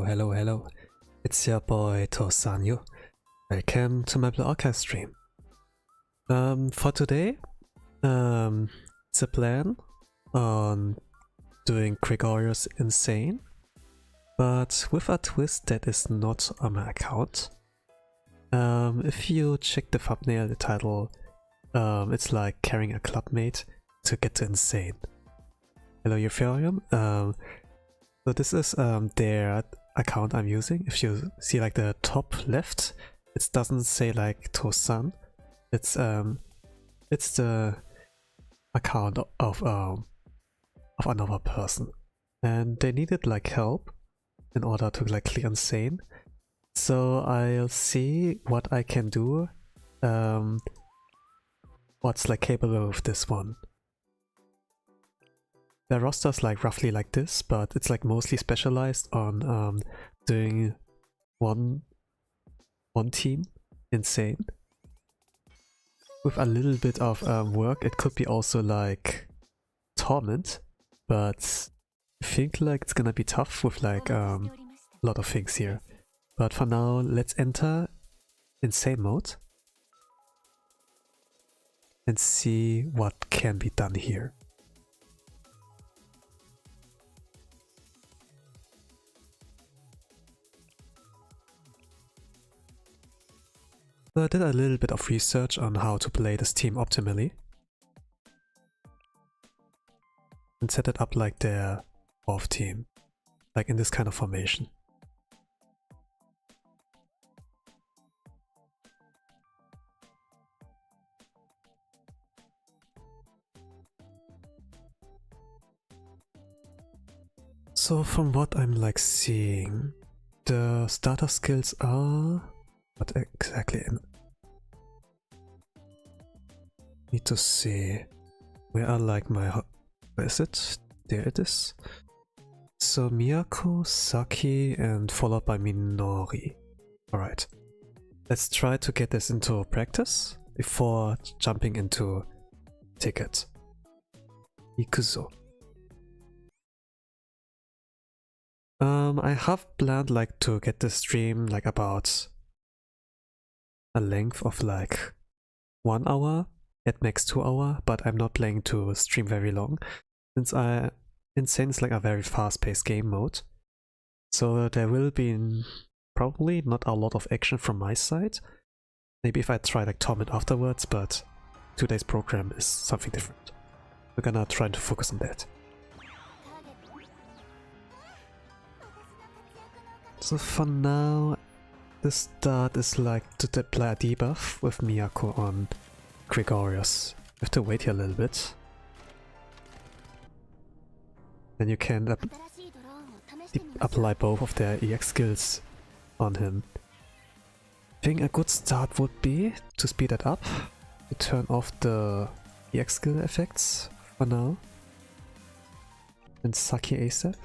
Hello, hello. It's your boy Tosanyo. Welcome to my broadcast stream. For today, it's a plan on doing Gregorius Insane, but with a twist that is not on my account. If you check the thumbnail, the title, it's like carrying a clubmate to get to Insane. Hello Euphorium. So this is their account I'm using. If you see like the top left, it doesn't say like Tosan. It's the account of another person, and they needed like help in order to like clear Insane. So I'll see what I can do. What's like capable of this one. The roster's like roughly like this, but it's like mostly specialized on doing one team Insane. With a little bit of work, it could be also like Torment, but I think like it's gonna be tough with like a lot of things here. But for now, let's enter Insane mode and see what can be done here. So I did a little bit of research on how to play this team optimally. And set it up like their off team. Like in this kind of formation. So from what I'm like seeing, the starter skills are... What exactly? Need to see. Where are like my... Where is it? There it is. So Miyako, Saki, and followed by Minori. Alright. Let's try to get this into practice before jumping into ticket. Ikuzo. I have planned like to get the stream like about a length of like 1 hour, at max 2 hours, but I'm not planning to stream very long since Insane is like a very fast-paced game mode. So there will be probably not a lot of action from my side. Maybe if I try like Torment afterwards, but today's program is something different. We're gonna try to focus on that. So for now, the start is like to apply a debuff with Miyako on Gregorius. You have to wait here a little bit. Then you can apply both of their EX skills on him. I think a good start would be to speed it up, to turn off the EX skill effects for now. And Saki ASAP.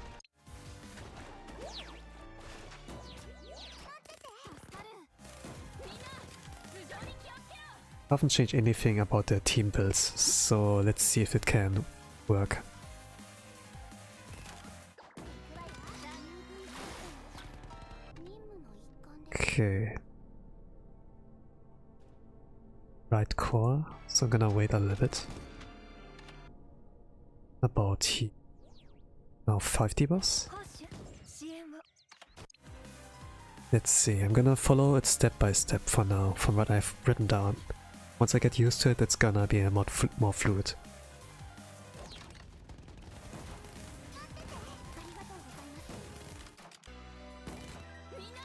I haven't changed anything about the team builds, so let's see if it can work. Okay. Right core, so I'm gonna wait a little bit. About here. Now 5 debuffs. Let's see, I'm gonna follow it step by step for now, from what I've written down. Once I get used to it, it's gonna be more fluid.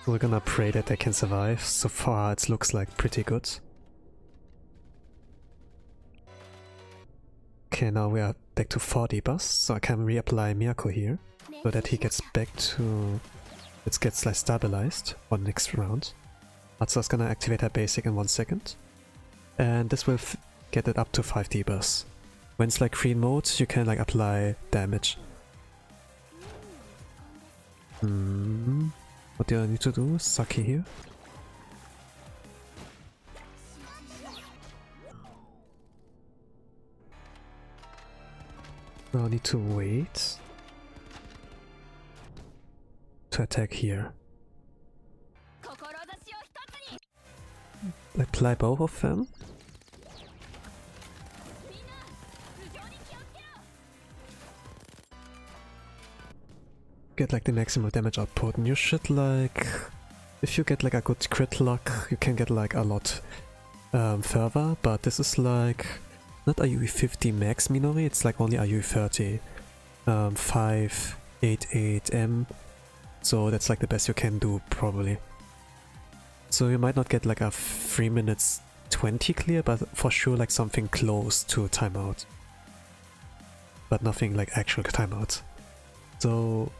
We're gonna pray that they can survive. So far it looks like pretty good. Okay, now we are back to 4 debuffs, so I can reapply Miyako here, so that he gets back to... It gets like stabilized for the next round. Atsu's gonna activate her basic in 1 second. And this will get it up to 5 debuffs. When it's like green mode, you can like apply damage. What do I need to do? Saki here. Now I need to wait to attack here. Apply both of them. Get like the maximum damage output, and you should like... If you get like a good crit luck, you can get like a lot further, but this is like not AoE 50 max Minori, it's like only AoE 30. 588M, so that's like the best you can do probably. So you might not get like a 3 minutes 20 clear, but for sure like something close to timeout. But nothing like actual timeout. So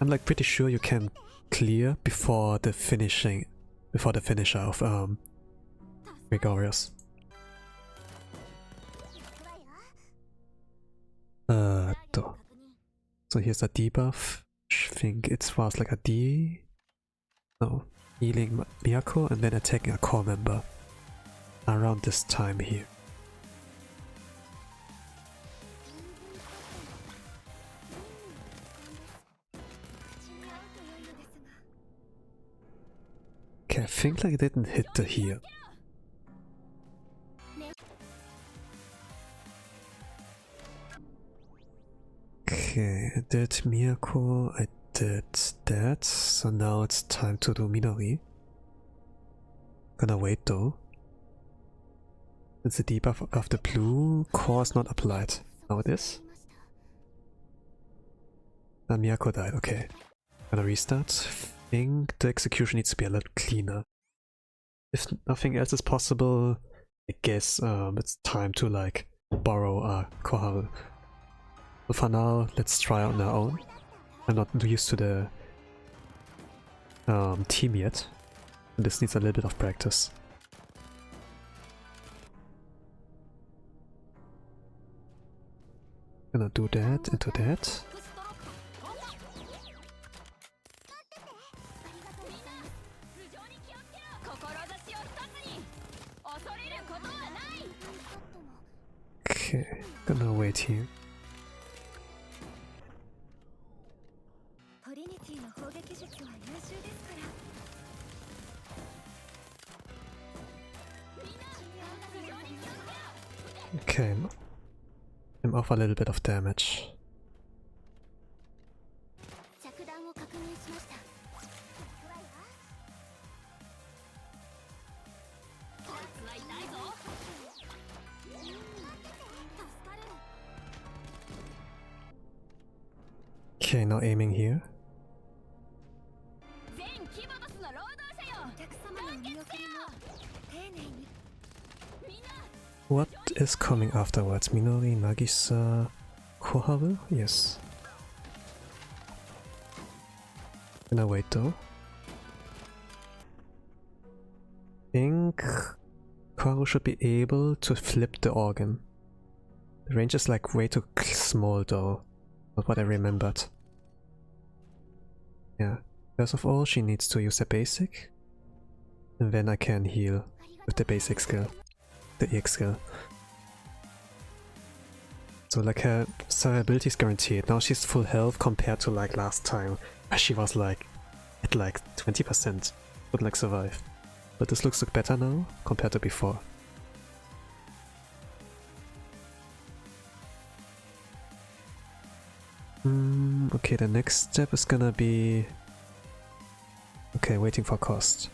I'm like pretty sure you can clear before the finisher of Gregorius. So here's a debuff. I think it was like a D. No, healing Miyako and then attacking a core member around this time here. Okay, I think like I didn't hit the heal. Okay, I did Miyako, I did that, so now it's time to do Minori. Gonna wait though. Since the debuff of the blue core is not applied. Now it is. And Miyako died, okay. Gonna restart. Think the execution needs to be a little cleaner. If nothing else is possible, I guess it's time to like borrow a Koharu. So for now, let's try on our own. I'm not used to the team yet. This needs a little bit of practice. Gonna do that into that. Okay, gonna wait here. Okay, I'm off a little bit of damage. Okay, now aiming here. What is coming afterwards? Minori, Nagisa, Koharu? Yes. Gonna wait though. Think Koharu should be able to flip the organ. The range is like way too small though. Not what I remembered. Yeah. First of all, she needs to use the basic. And then I can heal with the basic skill. The EX skill. So like her survivability is guaranteed. Now she's full health compared to like last time, where she was like at like 20%, would like survive. But this looks like better now compared to before. Okay, the next step is gonna be... Okay, waiting for cost.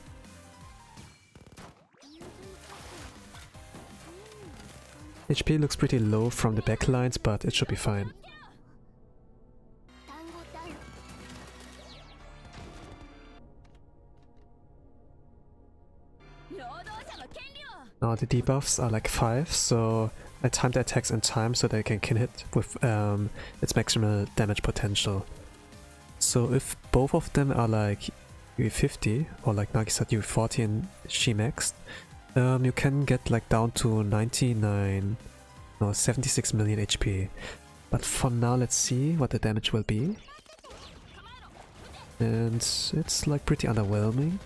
HP looks pretty low from the backlines, but it should be fine. Now the debuffs are like 5, so I timed the attacks in time so they can hit with its maximal damage potential. So if both of them are like UE50, or like Nagisa UE40 and she maxed, you can get like down to 76 million HP. But for now, let's see what the damage will be. And it's like pretty underwhelming.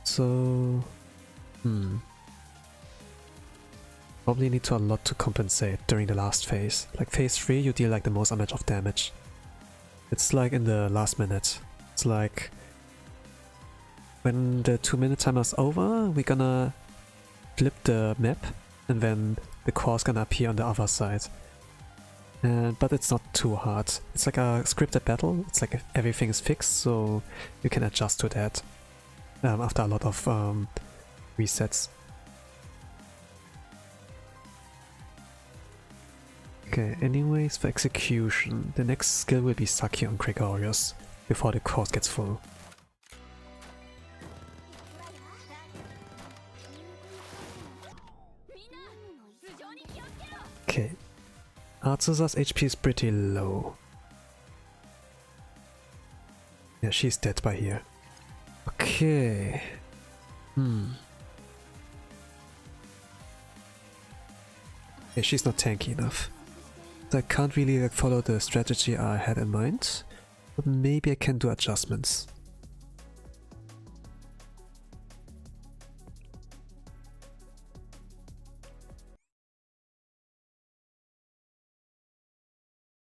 So... Probably need to a lot to compensate during the last phase. Like phase 3, you deal like the most amount of damage. It's like in the last minute. It's like... When the 2-minute timer is over, we're gonna flip the map, and then the core's gonna appear on the other side. But it's not too hard. It's like a scripted battle. It's like everything is fixed, so you can adjust to that after a lot of resets. Okay, anyways, for execution, the next skill will be Saki on Gregorius before the course gets full. Okay, Arzusa's HP is pretty low. Yeah, she's dead by here. Okay. Yeah, she's not tanky enough. So I can't really like, follow the strategy I had in mind, but maybe I can do adjustments.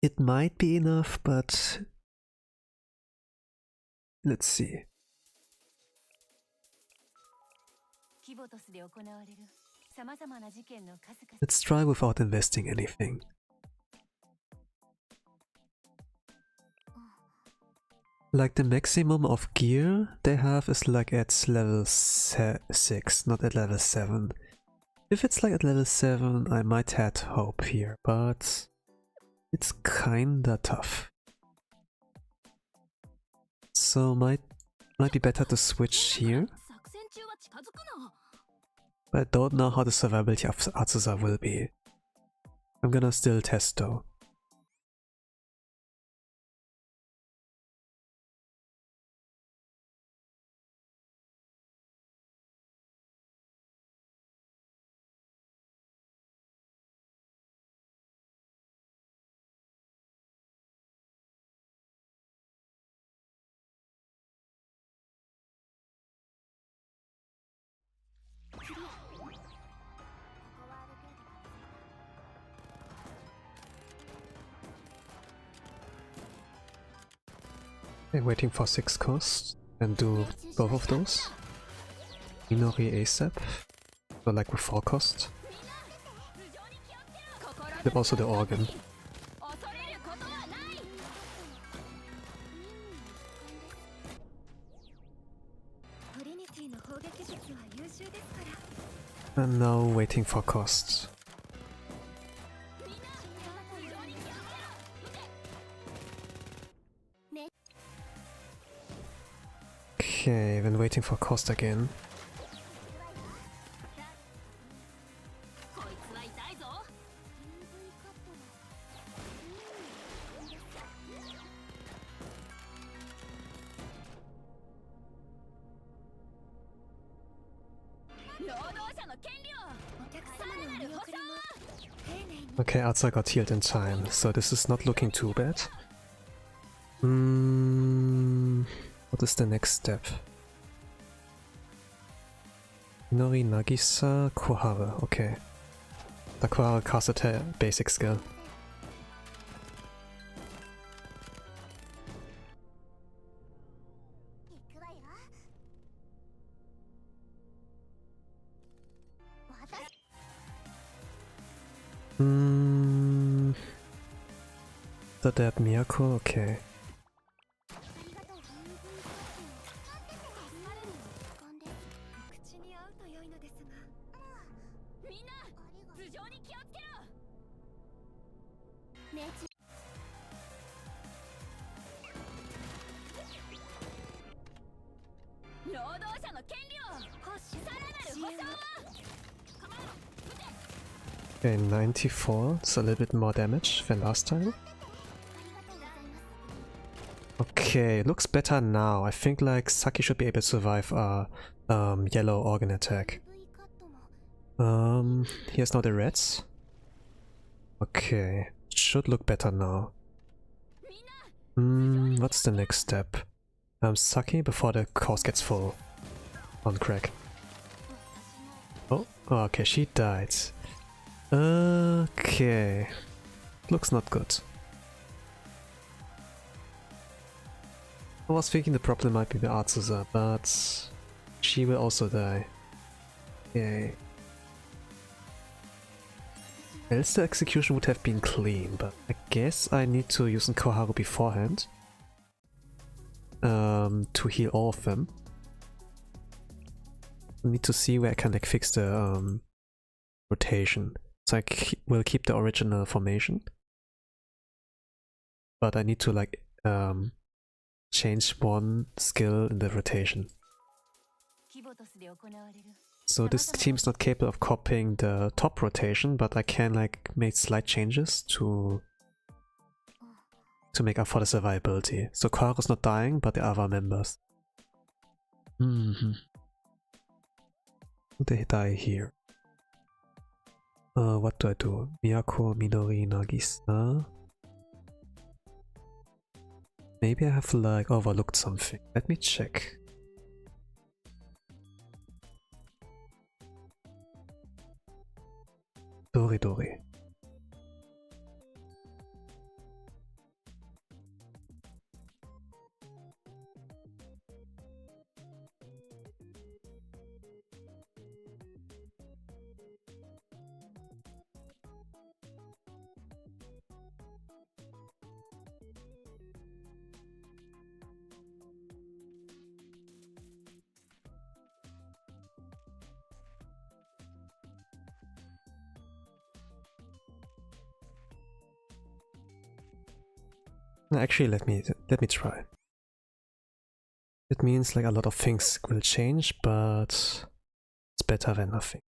It might be enough, but let's see. Let's try without investing anything. Like the maximum of gear they have is like at level 6, not at level 7. If it's like at level 7, I might have hope here, but it's kinda tough. So might be better to switch here. But I don't know how the survivability of Azusa will be. I'm gonna still test though. Okay, waiting for 6 costs and do both of those. Minori ASAP, but like with 4 cost. Flip also the organ. And now waiting for costs. Okay, then waiting for cost again. Okay, Arza got healed in time, so this is not looking too bad. What is the next step? Minori, Nagisa, Koharu, okay. The Koharu casted her basic skill. The dead Miyako, okay. Okay, 94, it's a little bit more damage than last time. Okay, looks better now. I think like Saki should be able to survive a yellow organ attack. Here's now the reds. Okay, should look better now. What's the next step? Saki before the course gets full. On crack. Oh, okay, she died. Okay. Looks not good. I was thinking the problem might be the Azusa, but she will also die. Yay. Else the execution would have been clean, but I guess I need to use Koharu beforehand. To heal all of them. I need to see where I can like fix the rotation. So I will keep the original formation. But I need to like change one skill in the rotation. So this team's not capable of copying the top rotation, but I can like make slight changes to make up for the survivability. So Koharu's not dying, but the other members. They die here. What do I do? Miyako, Minori, Nagisa. Maybe I have like overlooked something. Let me check. Doridori. Actually, let me try. It means like a lot of things will change, but it's better than nothing.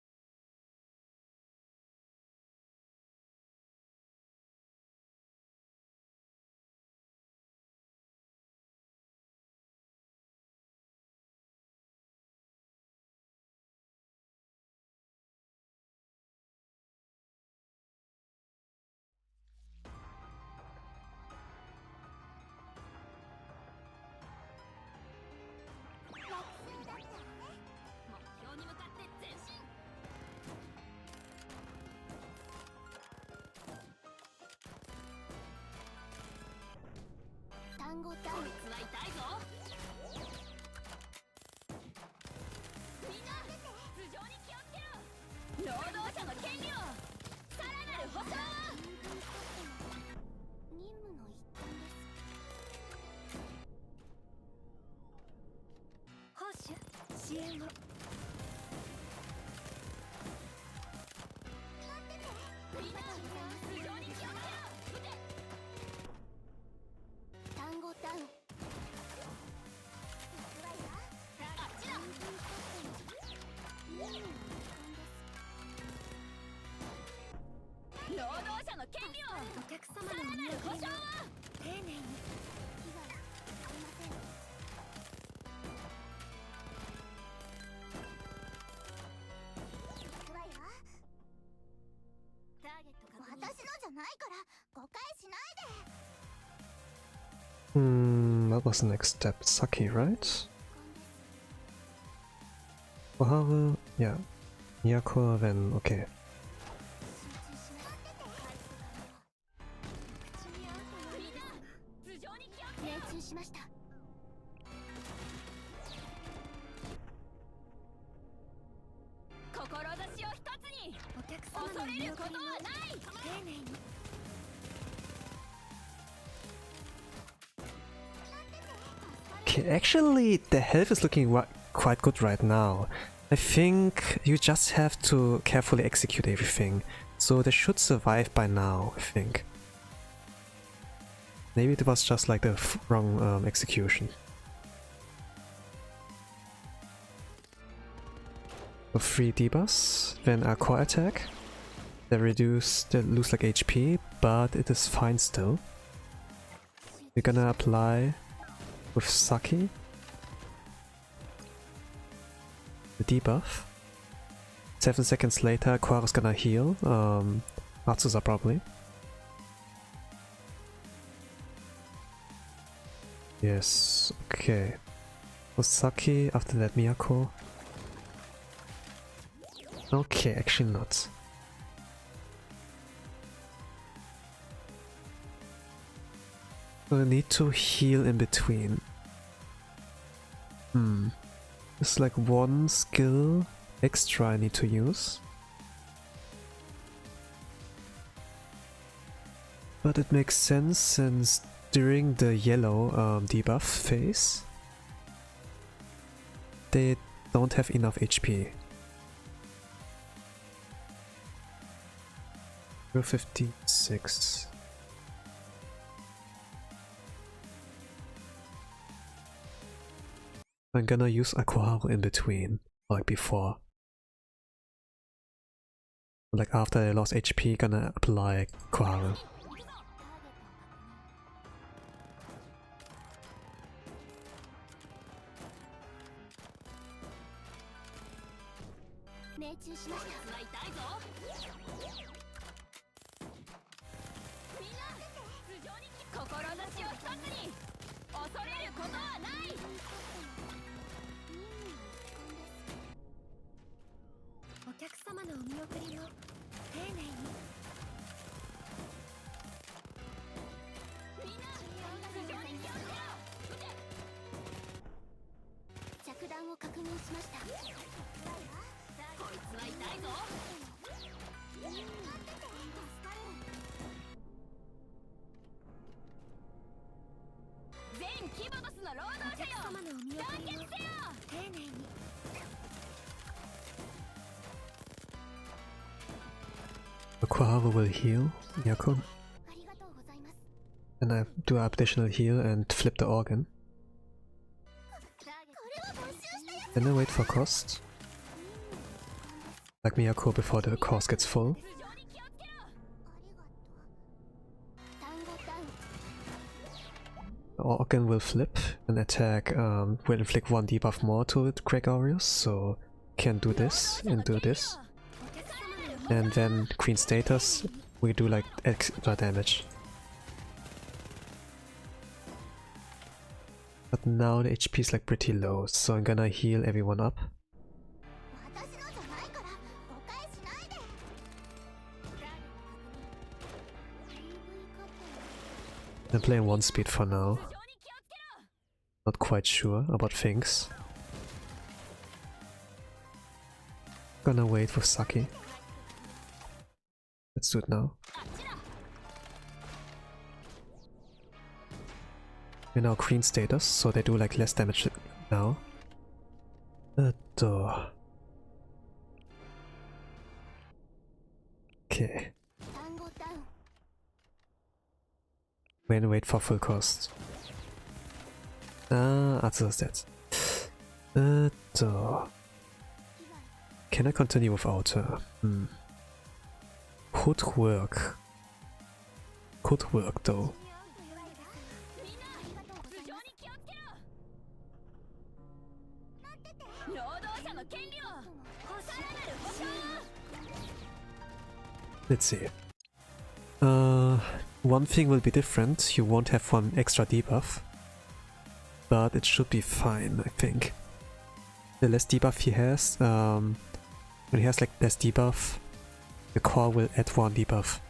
What was the next step? Saki, right? Koharu, yeah. Miyako, then okay. Okay, actually, the health is looking quite good right now. I think you just have to carefully execute everything, so they should survive by now, I think. Maybe it was just like the wrong execution. So 3 debuffs, then a core attack. They lose like HP, but it is fine still. We're gonna apply with Saki the debuff. 7 seconds later, Koharu's gonna heal. Matsuza probably. Yes, okay. Saki, after that Miyako. Okay, actually not. So I need to heal in between. It's like one skill extra I need to use. But it makes sense since during the yellow debuff phase, they don't have enough HP. 56. I'm gonna use Koharu in between, like before. Like after I lost HP, gonna apply Koharu. Koharu will heal Miyako. And I do an additional heal and flip the organ. Then I wait for cost. Like Miyako before the cost gets full. The organ will flip and attack will inflict 1 debuff more to it, Gregorius, so can do this and do this. And then Queen Status, we do like extra damage. But now the HP is like pretty low, so I'm gonna heal everyone up. I'm playing 1 speed for now. Not quite sure about things. Gonna wait with Saki. Let's do it now. We're now Queen status, so they do like less damage now. Okay. Wait for full cost. Atsu is dead. Can I continue without her? Could work. Could work though. Let's see. One thing will be different. You won't have 1 extra debuff. But it should be fine, I think. The less debuff he has, when he has like less debuff, the core will add 1 debuff.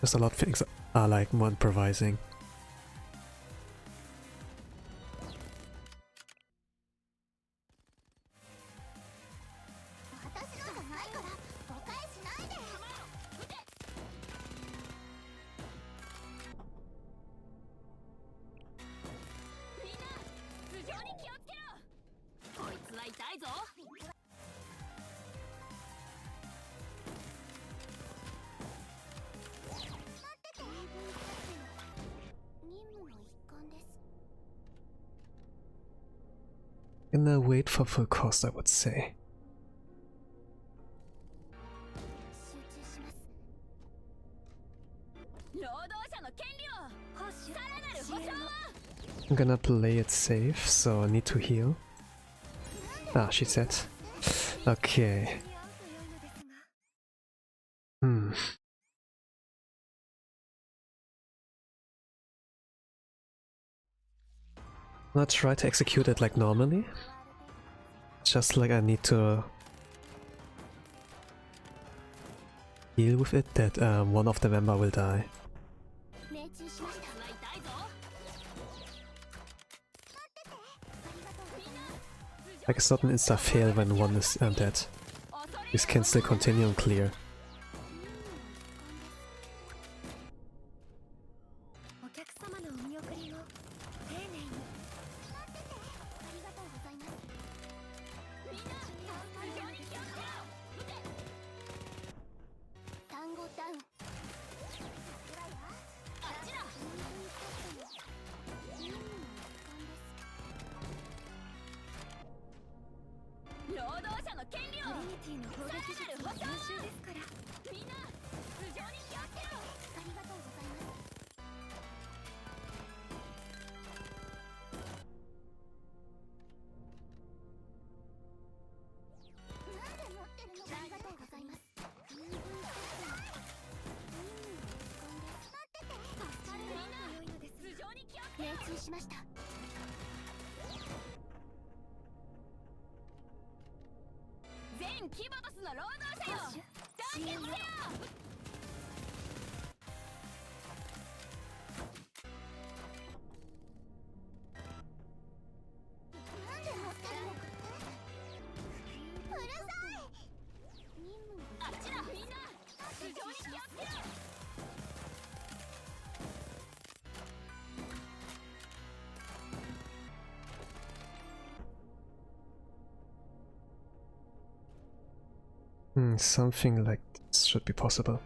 Just a lot of things are like more improvising. Gonna wait for full cost, I would say. I'm gonna play it safe, so I need to heal. Ah, she said. Okay. I'm gonna try to execute it like normally. Just like I need to deal with it that one of the member will die. Like it's not an insta fail when one is dead. This can still continue and clear. Something like this should be possible.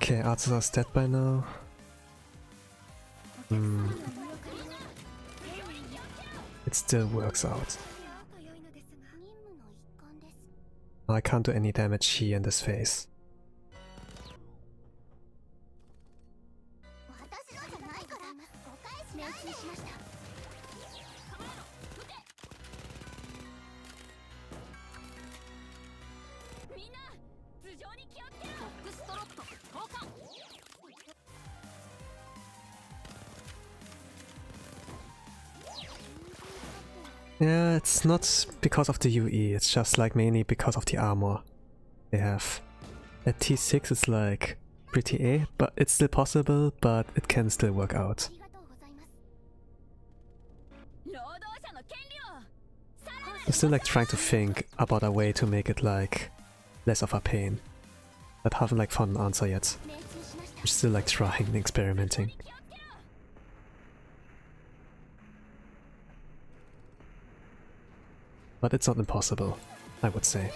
Okay, Arthur's dead by now. It still works out. I can't do any damage here in this phase. Yeah, it's not because of the UE, it's just like mainly because of the armor they have. At T6 it's like pretty A, but it's still possible, but it can still work out. I'm still like trying to think about a way to make it like less of a pain, but haven't like found an answer yet. I'm still like trying and experimenting. But it's not impossible, I would say.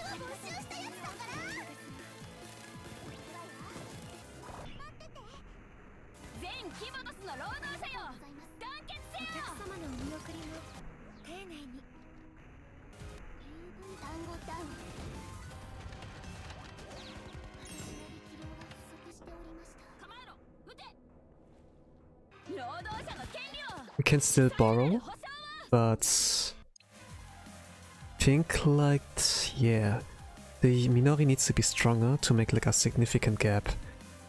We can still borrow, but think like, yeah, the Minori needs to be stronger to make like a significant gap.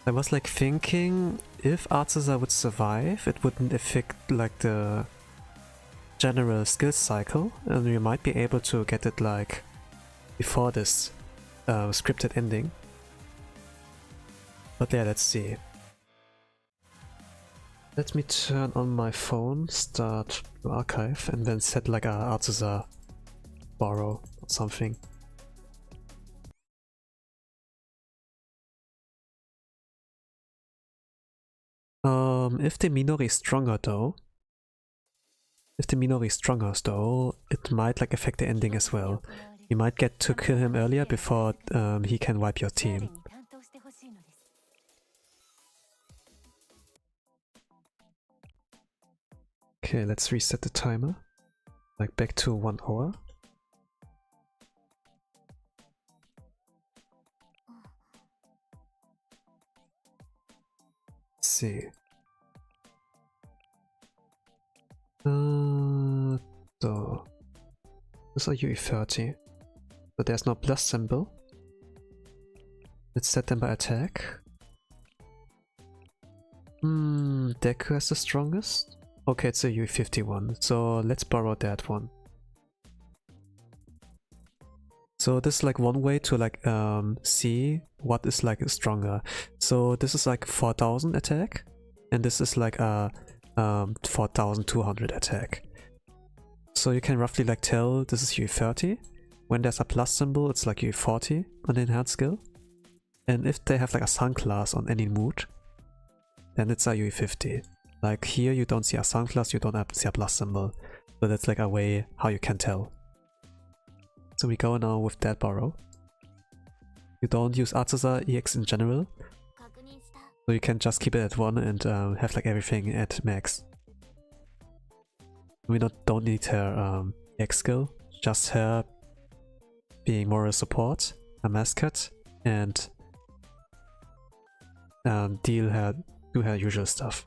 I was like thinking if Arteza would survive, it wouldn't affect like the general skill cycle, and we might be able to get it like before this scripted ending. But yeah, let's see. Let me turn on my phone, start to archive, and then set like a Arteza borrow or something. If the Minori is stronger though, it might like affect the ending as well. You might get to kill him earlier before he can wipe your team. Okay, let's reset the timer. Like back to 1 hour. Let's see. So those are UE30. So there's no plus symbol. Let's set them by attack. Deku has the strongest. Okay, it's a UE51, so let's borrow that one. So this is like one way to like see what is like stronger. So this is like 4000 attack, and this is like a 4200 attack. So you can roughly like tell this is UE30. When there's a plus symbol, it's like UE40 on the enhanced skill. And if they have like a sun class on any mood, then it's a UE50. Like here you don't see a sun class, you don't have see a plus symbol. So that's like a way how you can tell. So we go now with that borrow. You don't use Arteza EX in general. So you can just keep it at 1 and have like everything at max. We don't need her EX skill, just her being moral support, a mascot, and do her usual stuff.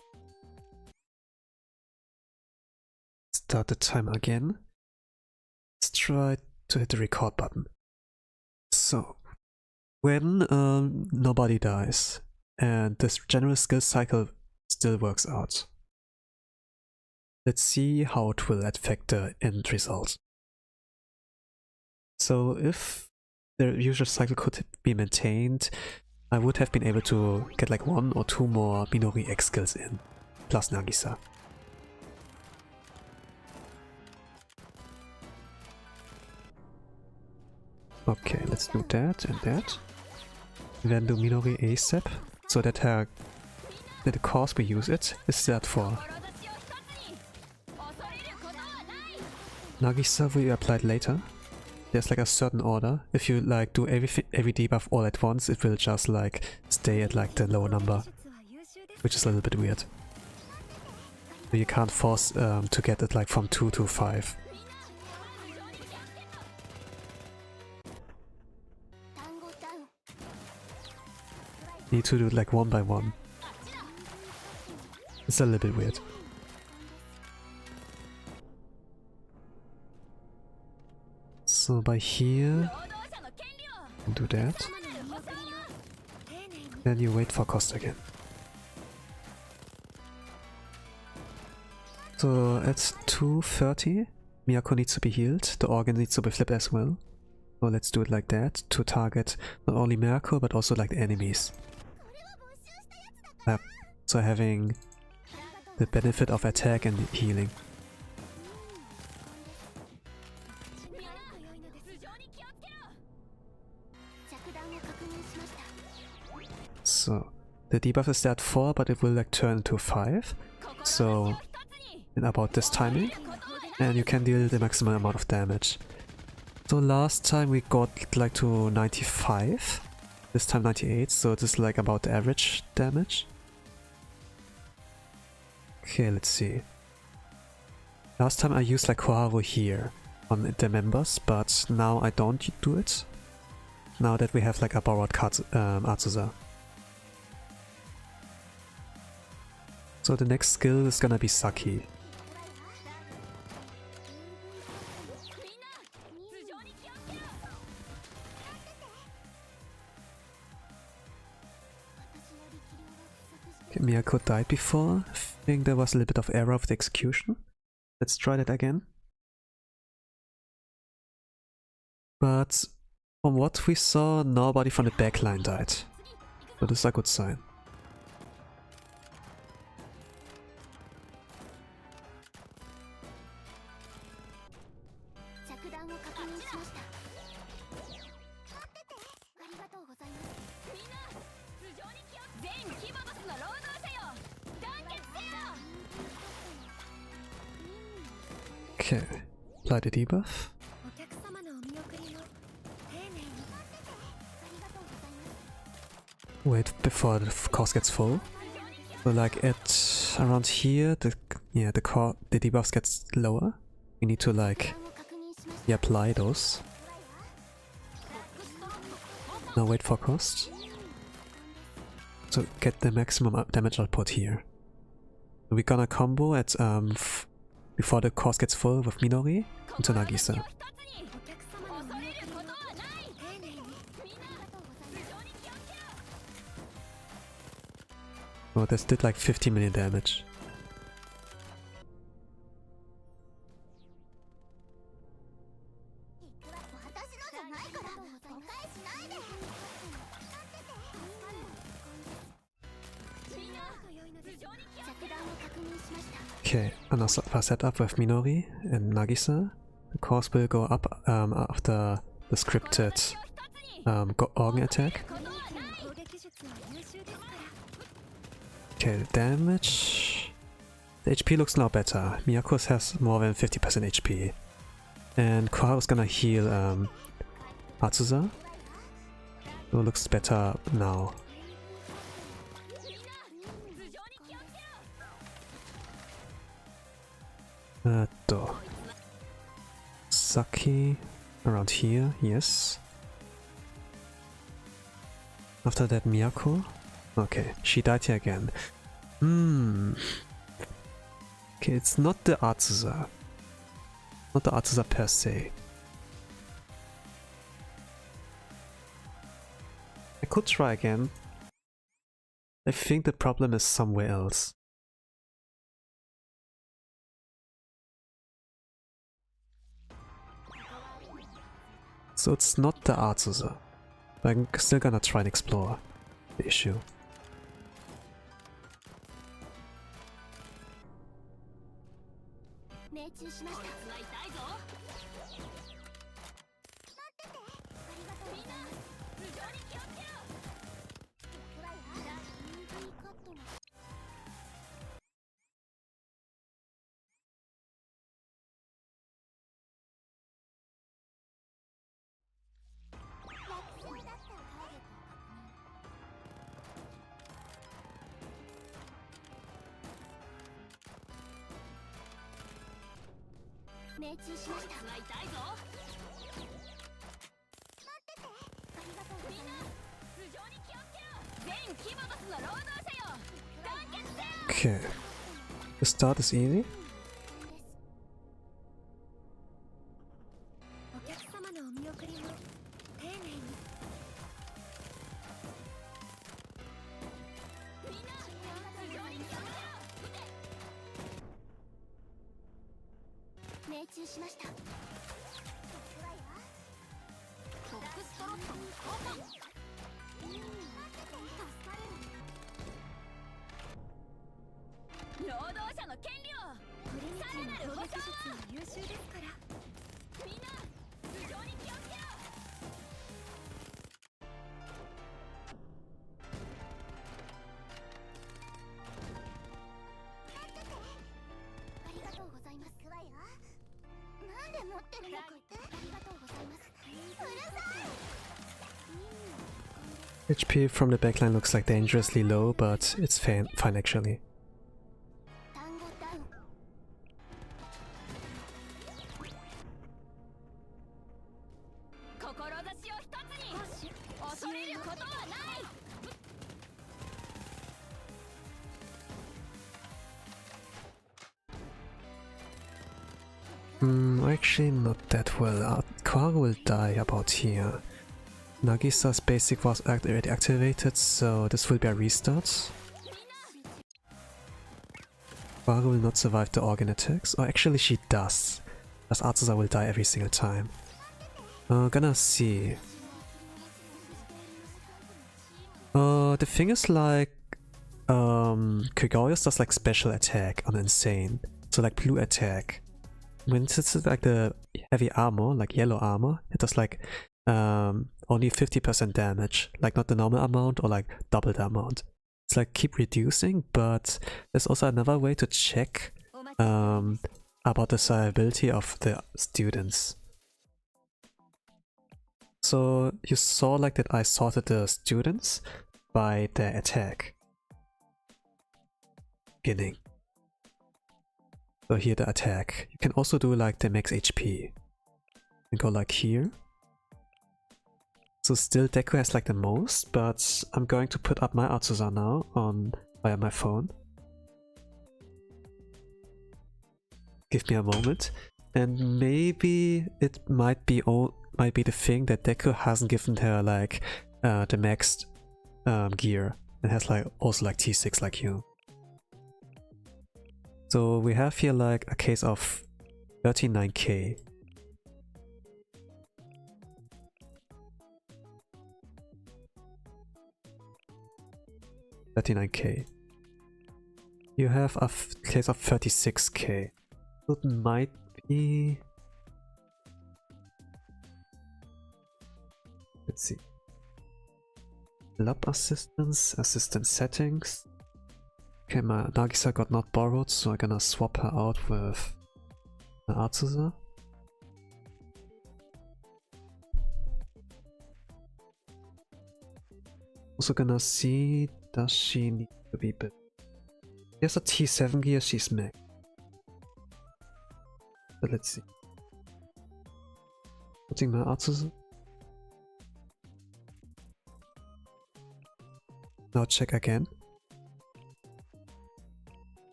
Start the timer again. Let's try to hit the record button. So, when nobody dies and this general skill cycle still works out, let's see how it will affect the end result. So if the usual cycle could be maintained, I would have been able to get like 1 or 2 more Minori X skills in, plus Nagisa. Okay, let's do that and that. And then do Minori ASAP, so that the course we use it is that for. Nagisa will be applied later. there's like a certain order. If you like do every debuff all at once, it will just like stay at like the lower number, which is a little bit weird. You can't force to get it like from 2 to 5. Need to do it like one by one. It's a little bit weird. So by here, do that. Then you wait for cost again. So at 2:30, Miyako needs to be healed. The organ needs to be flipped as well. So let's do it like that to target not only Miyako but also like the enemies. So having the benefit of attack and healing. So the debuff is at 4, but it will like turn into 5. So in about this timing, and you can deal the maximum amount of damage. So last time we got like to 95, this time 98, so this is like about the average damage. Okay, let's see. Last time I used like Koharu here on the members, but now I don't do it. Now that we have like a borrowed Atsuza. So the next skill is gonna be Saki. Okay, Miyako died before. I think there was a little bit of error of the execution. Let's try that again. But from what we saw, nobody from the backline died. So this is a good sign. Okay, apply the debuff. Wait before the cost gets full. So like at around here, the debuffs gets lower. You need to like apply those. Now wait for cost. So get the maximum damage output here. We're gonna combo at before the cost gets full with Minori into Nagisa. Oh, this did like 50 million damage. Okay, another setup with Minori and Nagisa. The cost will go up after the scripted organ attack. Okay, the damage. The HP looks now better. Miyako's has more than 50% HP. And Koharu's gonna heal Atsuza. So it looks better now. Saki around here, yes. After that Miyako. Okay, she died here again. Okay, it's not the Atsuza. Not the Atsuza per se. I could try again. I think the problem is somewhere else. So it's not the Atsuza. But I'm still gonna try and explore the issue. Okay. The start is easy. HP from the backline looks like dangerously low, but it's fine actually. Actually not that well. Quara will die about here. Nagisa's basic was already activated, so this will be a restart. Quara will not survive the organ attacks. Or actually she does, as Arzusa will die every single time. Gonna see. The thing is like, Gregorius does like special attack on Insane. So like blue attack. When it's like the heavy armor, like yellow armor, it does like only 50% damage, like not the normal amount or like double the amount. It's like keep reducing, but there's also another way to check about the survivability of the students. So you saw like that I sorted the students by their attack. Beginning. So here the attack. You can also do like the max HP. And go like here. So still Deku has like the most, but I'm going to put up my Arzusa now on via my phone. Give me a moment. And maybe it might be the thing that Deku hasn't given her like the maxed gear. It has like also like T6 like you. So we have here like a case of 39k. You have a case of 36k. So it might be... Let's see. Lab assistance, assistant settings. Okay, my Nagisa got not borrowed, so I'm gonna swap her out with Arzusa. Also gonna see, does she need to be built? She has a T7 gear, she's max. But let's see. Putting my Arzusa. Now check again.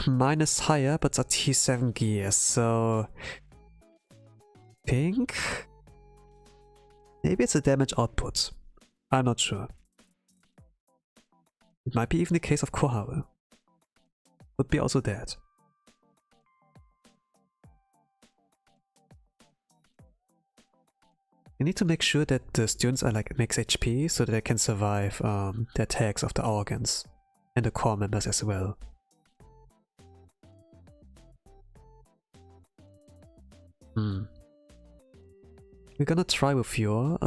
Mine is higher, but it's a T7 gear, so... Pink? Maybe it's a damage output. I'm not sure. It might be even the case of Koharu. Would be also that. You need to make sure that the students are like max HP so that they can survive the attacks of the organs. And the core members as well. We're gonna try with your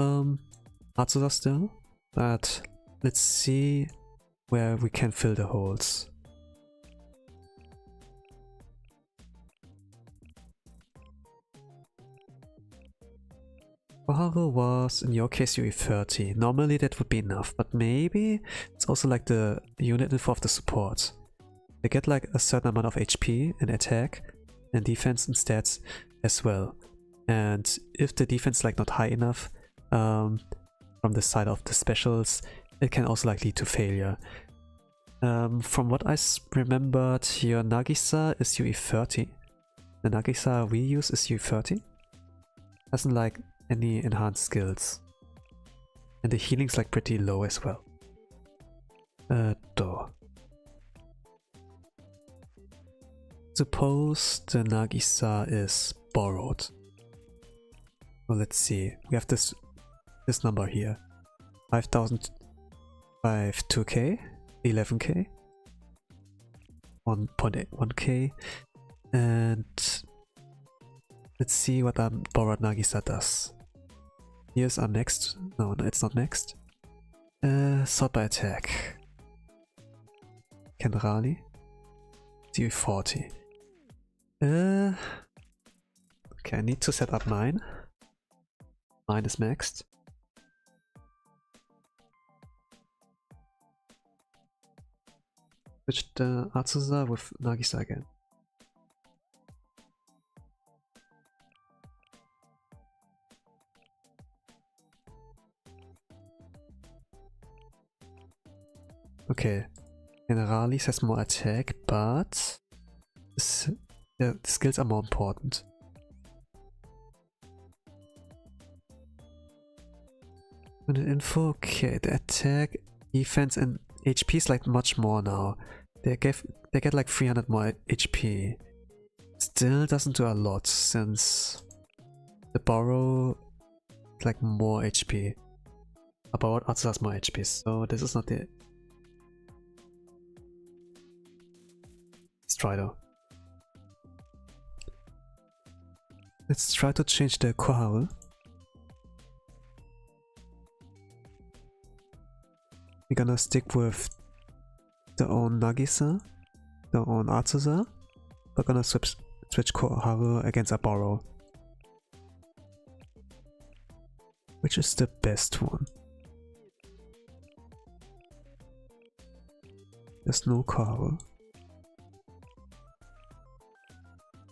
Arzusa still, but let's see where we can fill the holes. Koharu was, in your case, UE 30. Normally that would be enough, but maybe it's also like the unit info of the support. they get like a certain amount of HP and attack and defense and stats as well. And if the defense is like not high enough from the side of the specials, it can also like lead to failure. From what I remembered, your Nagisa is UE 30. The Nagisa we use is UE 30. Doesn't like any enhanced skills. And the healing's like pretty low as well. Suppose the Nagisa is borrowed. Well, let's see. We have this number here. 5,000, 2k, 11k, 1.1k, and let's see what our borrowed Nagisa does. Here's our next. No, it's not next. Sort by attack. Kenrani. DOVA-40. Okay, I need to set up mine. Mine is maxed. Switch the Azusa with Nagisa again. Okay, Generalis has more attack, but the skills are more important. And the info, okay, the attack, defense and HP is like much more now. They get like 300 more HP. Still doesn't do a lot since the borrow is like more HP. About Azusa has more HP, so this is not the Strider. Let's try to change the Koharu. We're gonna stick with the own Nagisa, the own Azusa. We're gonna switch Koharu against a borrow. Which is the best one? There's no Koharu.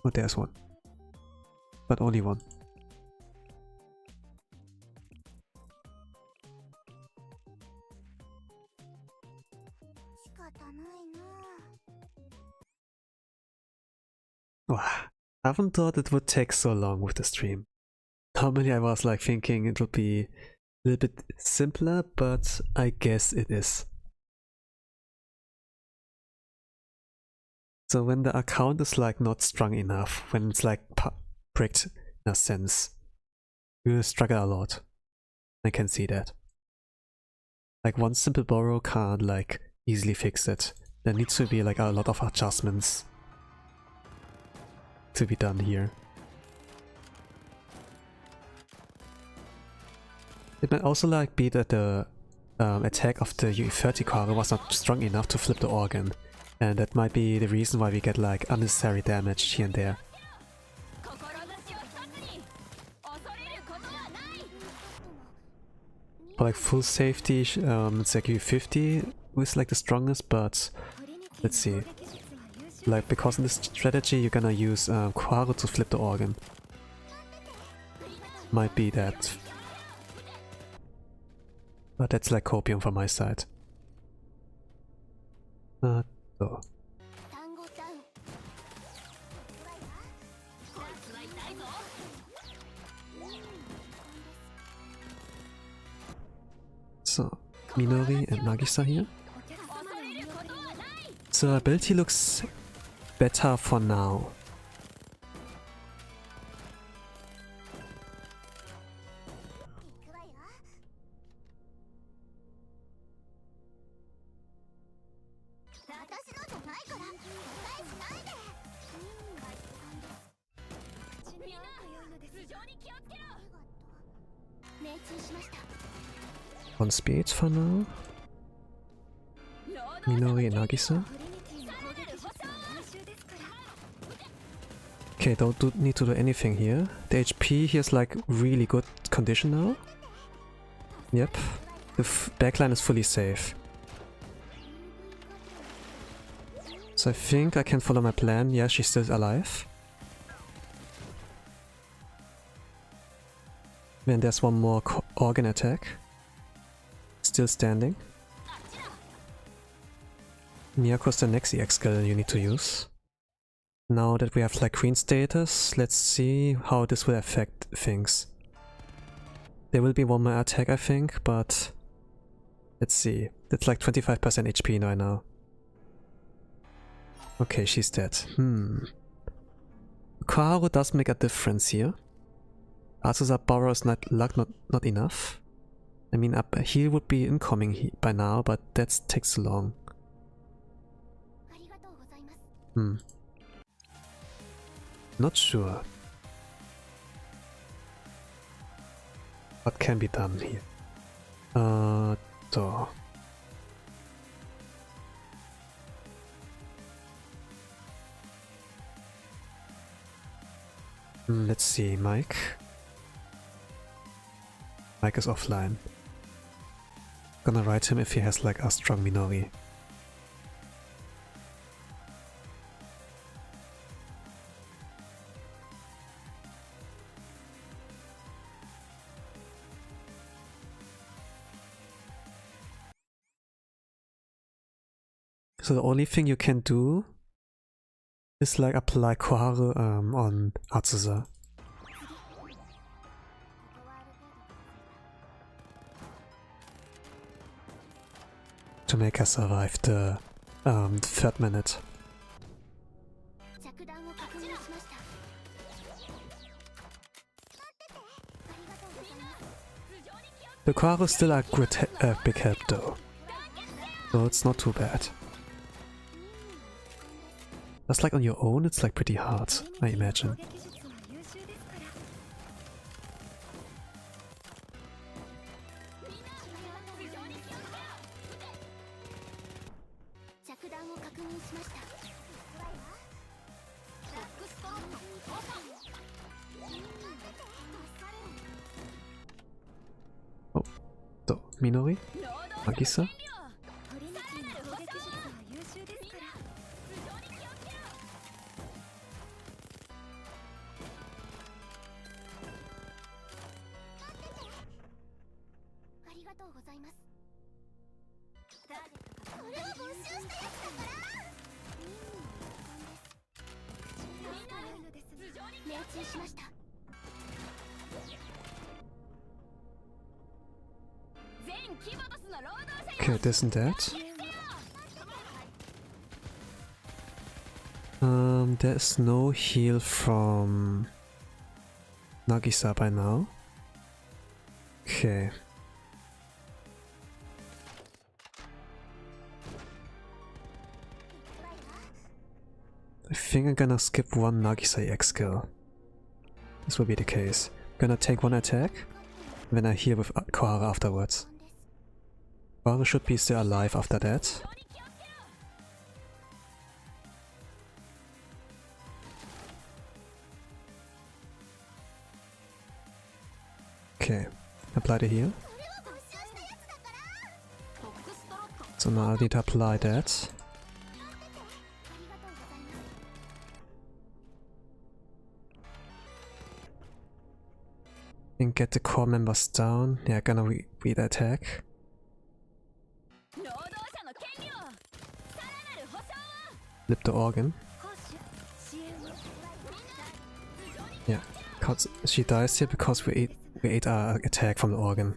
Oh, there's one. But only one. Oh, I haven't thought it would take so long with the stream. Normally I was like thinking it would be a little bit simpler, but I guess it is. So when the account is like not strong enough, when it's like bricked in a sense, you will struggle a lot. I can see that. Like one simple borrow can't like easily fix it. There needs to be like a lot of adjustments to be done here. It might also like be that the attack of the UE 30 card was not strong enough to flip the organ. And that might be the reason why we get like unnecessary damage here and there. For like full safety, it's like UE50 was like the strongest, but let's see. Like because in this strategy you're gonna use Koharu to flip the organ. Might be that. But that's like copium from my side. So. So, Minori and Nagisa here. So ability looks better for now. On speed for now. Minori and Nagisa. Okay, don't need to do anything here. The HP here is like really good condition now. Yep, the backline is fully safe. So I think I can follow my plan. Yeah, she's still alive. Then there's one more organ attack. Still standing. Miyako's the next EX skill you need to use. Now that we have like queen status, let's see how this will affect things. There will be one more attack I think, but let's see. It's like 25% HP right now. Okay, she's dead. Koharu does make a difference here. Azusa borrows not enough. I mean, a heal would be incoming by now, but that takes long. Not sure. What can be done here? Let's see, Mike. Mike is offline. Gonna write him if he has like a strong Minori. So the only thing you can do is like apply Koharu on Azusa. To make her survive the third minute. The Koharu is still a big help though, so it's not too bad. Just like on your own, it's like pretty hard, I imagine. Oh, so Minori? Magisa? Okay, this and that. There's no heal from Nagisa by now. Okay. I think I'm gonna skip one Nagisa EX skill. This will be the case. Gonna take one attack, then I heal with Koharu afterwards. Koharu should be still alive after that. Okay, apply the heal. So now I need to apply that. And get the core members down. Yeah, gonna read the attack. Flip the organ. Yeah, cause she dies here because we ate our attack from the organ.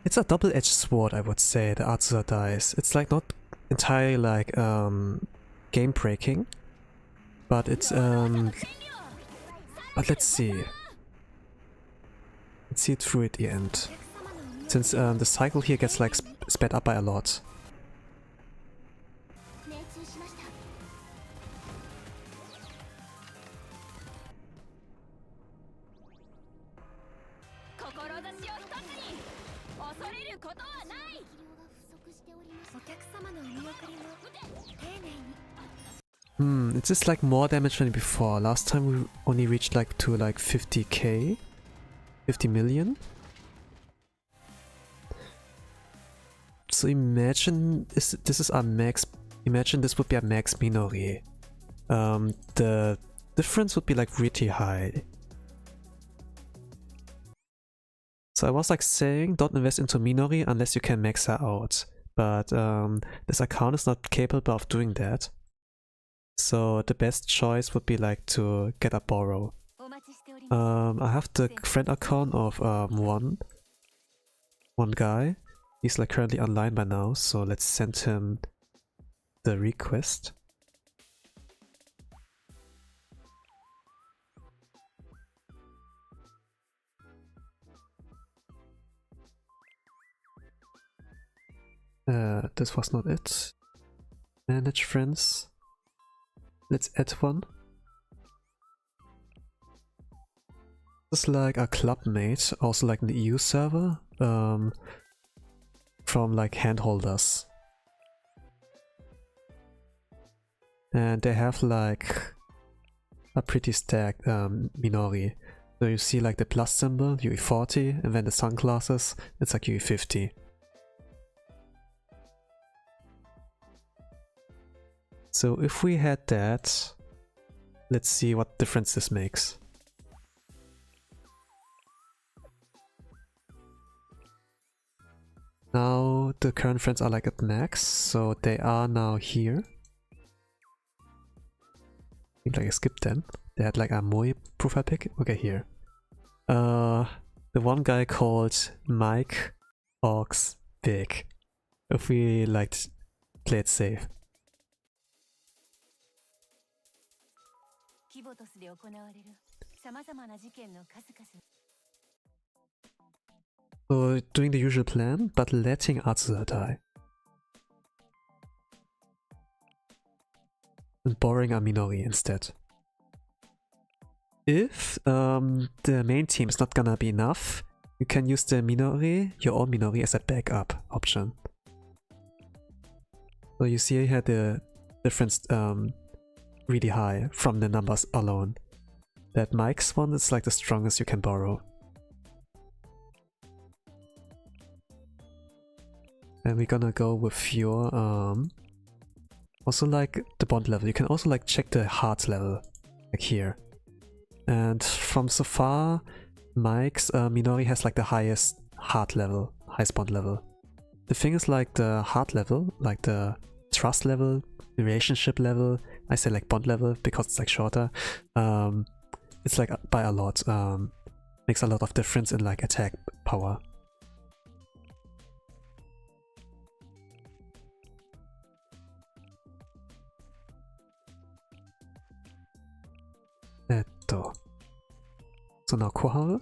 It's a double-edged sword, I would say, the Atsuda dice. It's like not entirely like game breaking, but it's but let's see. Let's see it through at the end. Since the cycle here gets like sped up by a lot. It's just like more damage than before. Last time we only reached like to like 50k, 50 million. So imagine this is our max. Imagine this would be a max Minori. The difference would be like really high. So I was like saying, don't invest into Minori unless you can max her out. But this account is not capable of doing that. So the best choice would be like to get a borrow. I have the friend account of one guy. He's like currently online by now, so let's send him the request. This was not it. Manage friends. Let's add one. This is like a Clubmate, also like in the EU server, from like handholders. And they have like a pretty stacked Minori. So you see like the plus symbol, UE40, and then the sunglasses, it's like UE50. So if we had that, let's see what difference this makes. Now the current friends are like at max, so they are now here. I think like I skipped them. They had like a Moi profile pic. Okay, here. The one guy called Mike Ox Big. If we like play it safe. So doing the usual plan, but letting Atsuda die. And borrowing a Minori instead. If the main team is not gonna be enough, you can use the Minori, your own Minori, as a backup option. So you see here the difference really high from the numbers alone. That Mike's one is like the strongest you can borrow. And we're gonna go with your also like the bond level. You can also like check the heart level, like here. And from so far, Mike's Minori has like the highest heart level, highest bond level. The thing is like the heart level, like the trust level, relationship level, I say like bond level because it's like shorter. It's like by a lot, makes a lot of difference in like attack power. So now Koharu,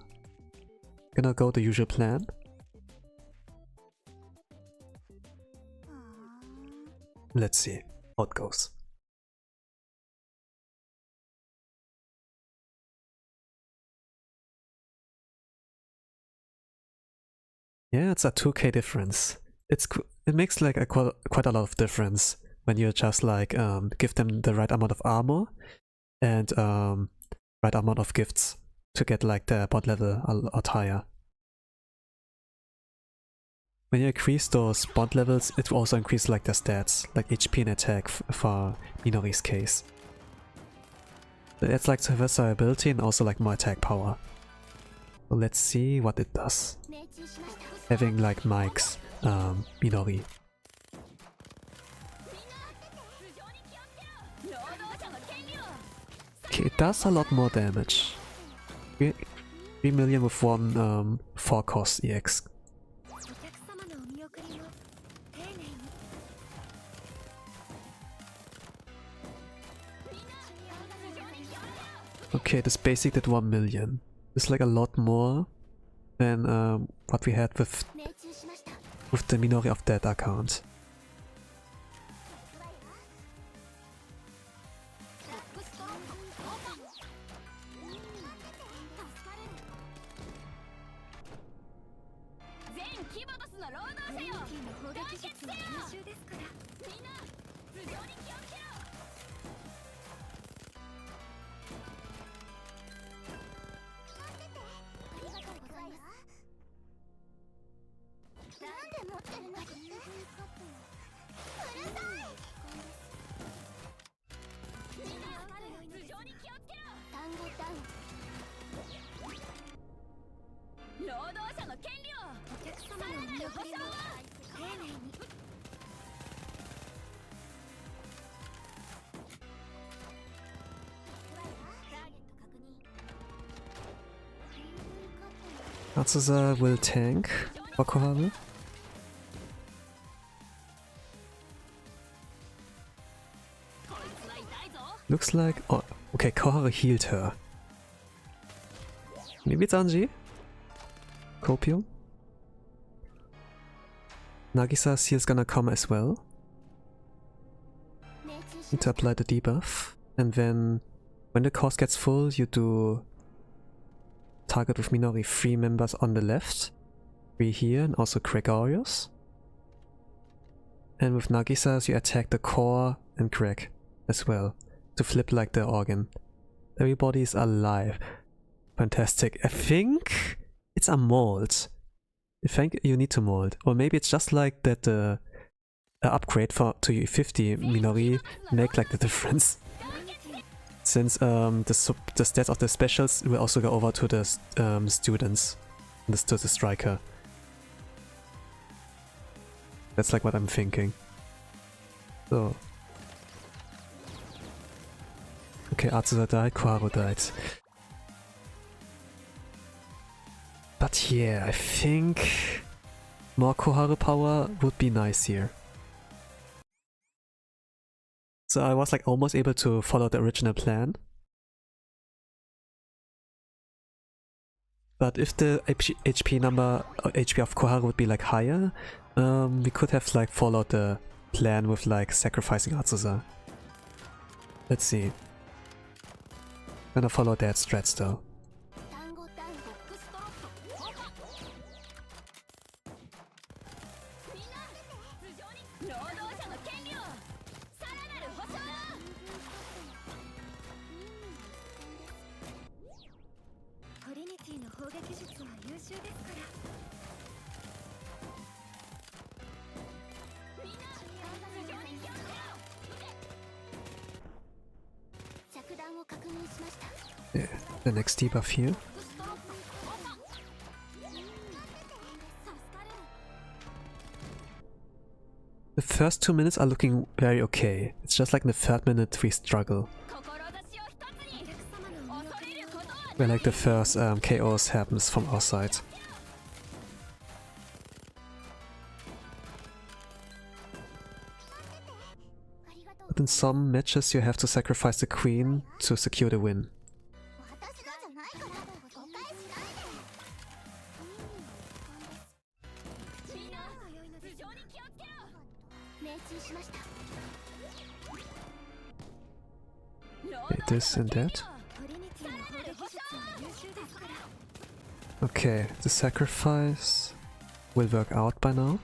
gonna go the usual plan. Let's see how it goes. Yeah, it's a 2k difference. It makes like quite a lot of difference when you just like give them the right amount of armor and right amount of gifts to get like the bot level a lot higher. When you increase those bond levels, it will also increase like their stats, like HP and attack for Minori's case. It adds like survivability and also like more attack power. So let's see what it does. Having like Mike's Minori. Okay, it does a lot more damage. 3 million with one 4 cost EX. Okay, this basic did 1 million. It's like a lot more than what we had with the Minori of Dead account. Atsusa will tank for Koharu. Looks like... oh, okay, Koharu healed her. Maybe it's Anji? Copium? Nagisa's heal's gonna come as well. Need to apply the debuff. And then, when the cost gets full, you do target with Minori 3 members on the left, 3 here, and also Gregorius. And with Nagisa's you attack the core and Greg as well, to flip like the organ. Everybody is alive. Fantastic. I think it's a mold. I think you need to mold. Or maybe it's just like that the upgrade to U50 Minori make like the difference. Since the stats of the specials will also go over to the students, to the striker. That's like what I'm thinking. So. Okay, Atsusa died, Koharu died. But yeah, I think more Koharu power would be nice here. So I was like almost able to follow the original plan. But if the HP number or HP of Koharu would be like higher, we could have like followed the plan with like sacrificing Atsusa. Let's see. Gonna follow that strats though. Yeah, the next debuff here. The first 2 minutes are looking very okay. It's just like in the 3rd minute we struggle. Where like the first KOs happens from our side. But in some matches you have to sacrifice the queen to secure the win. Okay, this and that. Okay, the sacrifice will work out by now.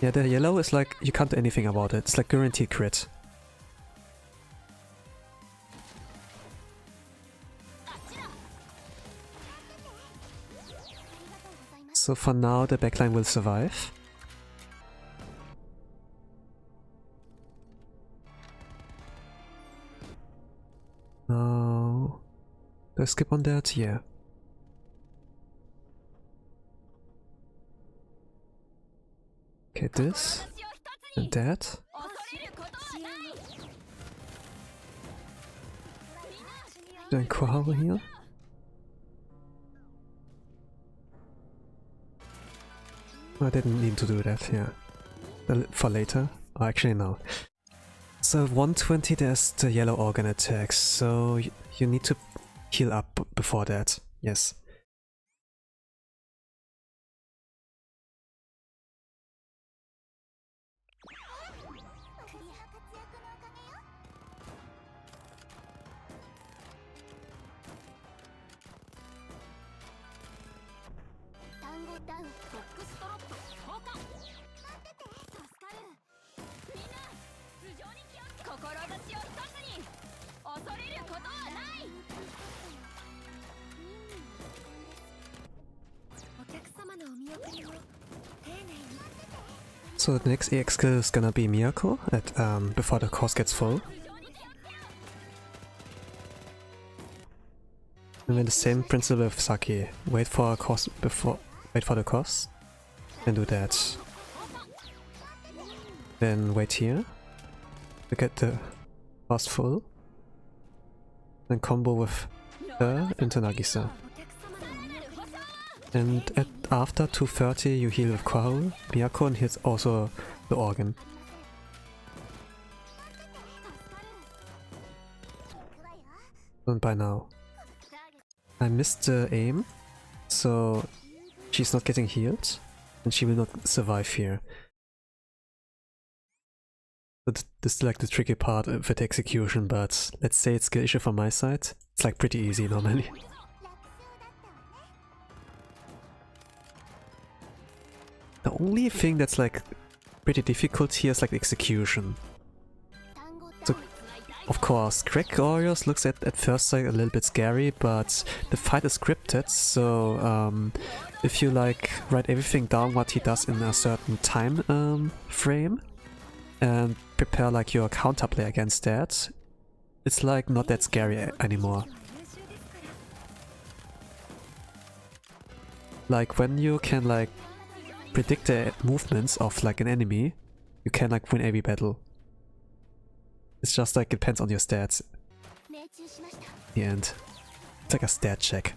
Yeah, the yellow is like, you can't do anything about it. It's like guaranteed crit. So for now the backline will survive. Now... do I skip on that? Yeah. Okay, this and that. Then Koharu here. I didn't need to do that, yeah. For later. Oh, actually no. So 120 there's the yellow organ attack, so you need to heal up before that, yes. So the next EX skill is gonna be Miyako at before the course gets full. And then the same principle with Saki. Wait for a course wait for the course. And do that. Then wait here to get the course full. Then combo with her into Nagisa. And after 230 you heal with Kwahu. Miyako and hits also the organ. And by now. I missed the aim, so she's not getting healed, and she will not survive here. But this is like the tricky part with the execution, but let's say it's a skill issue from my side. It's like pretty easy normally. The only thing that's like pretty difficult here is like the execution. So, of course, Gregorius looks at first sight a little bit scary, but the fight is scripted, so if you like write everything down what he does in a certain time frame and prepare like your counterplay against that, it's like not that scary anymore. Like when you can like predict the movements of like an enemy, you can like win every battle. It's just like it depends on your stats. In the end, it's like a stat check.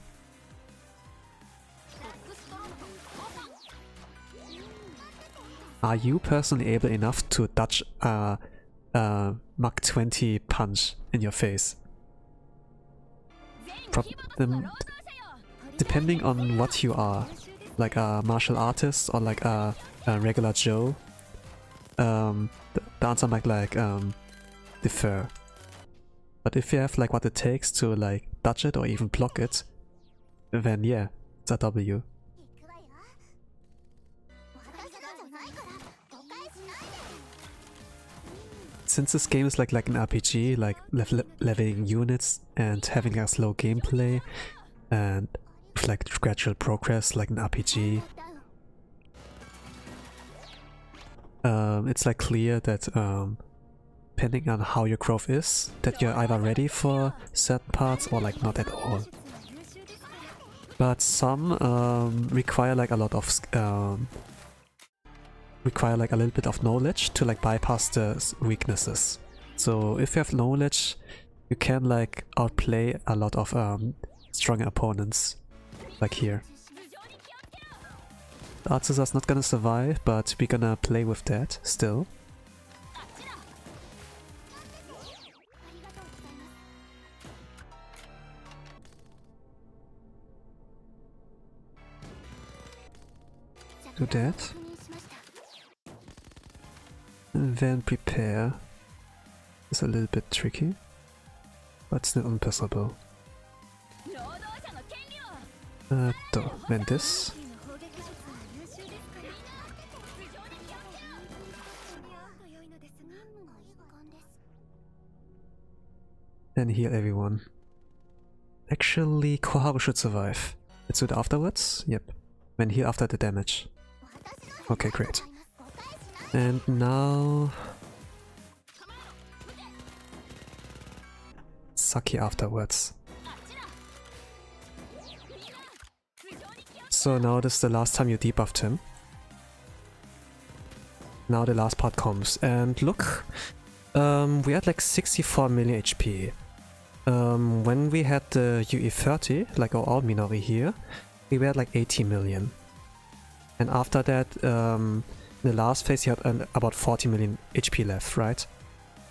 Are you personally able enough to dodge a Mach 20 punch in your face? Depending on what you are, like a martial artist or like a regular Joe, the answer might like differ. But if you have like what it takes to like dodge it or even block it, then yeah, it's a W. Since this game is like an RPG, like leveling units and having a slow gameplay and with like gradual progress like an RPG, it's like clear that depending on how your growth is, that you're either ready for certain parts or like not at all. But some require like a lot of require like a little bit of knowledge to like bypass the weaknesses. So if you have knowledge, you can like outplay a lot of stronger opponents, like here. The Art Scissor's not gonna survive, but we're gonna play with that still. Do that. And then prepare. It's a little bit tricky, but it's not impossible. Then this. Then heal everyone. Actually, Koharu should survive. Let's do it afterwards? Yep. Then heal after the damage. Okay, great. And now... Saki afterwards. So now this is the last time you debuffed him. Now the last part comes, and look, we had like 64 million HP. When we had the UE30, like our all Minori here, we were at like 80 million. And after that, in the last phase you had about 40 million HP left, right?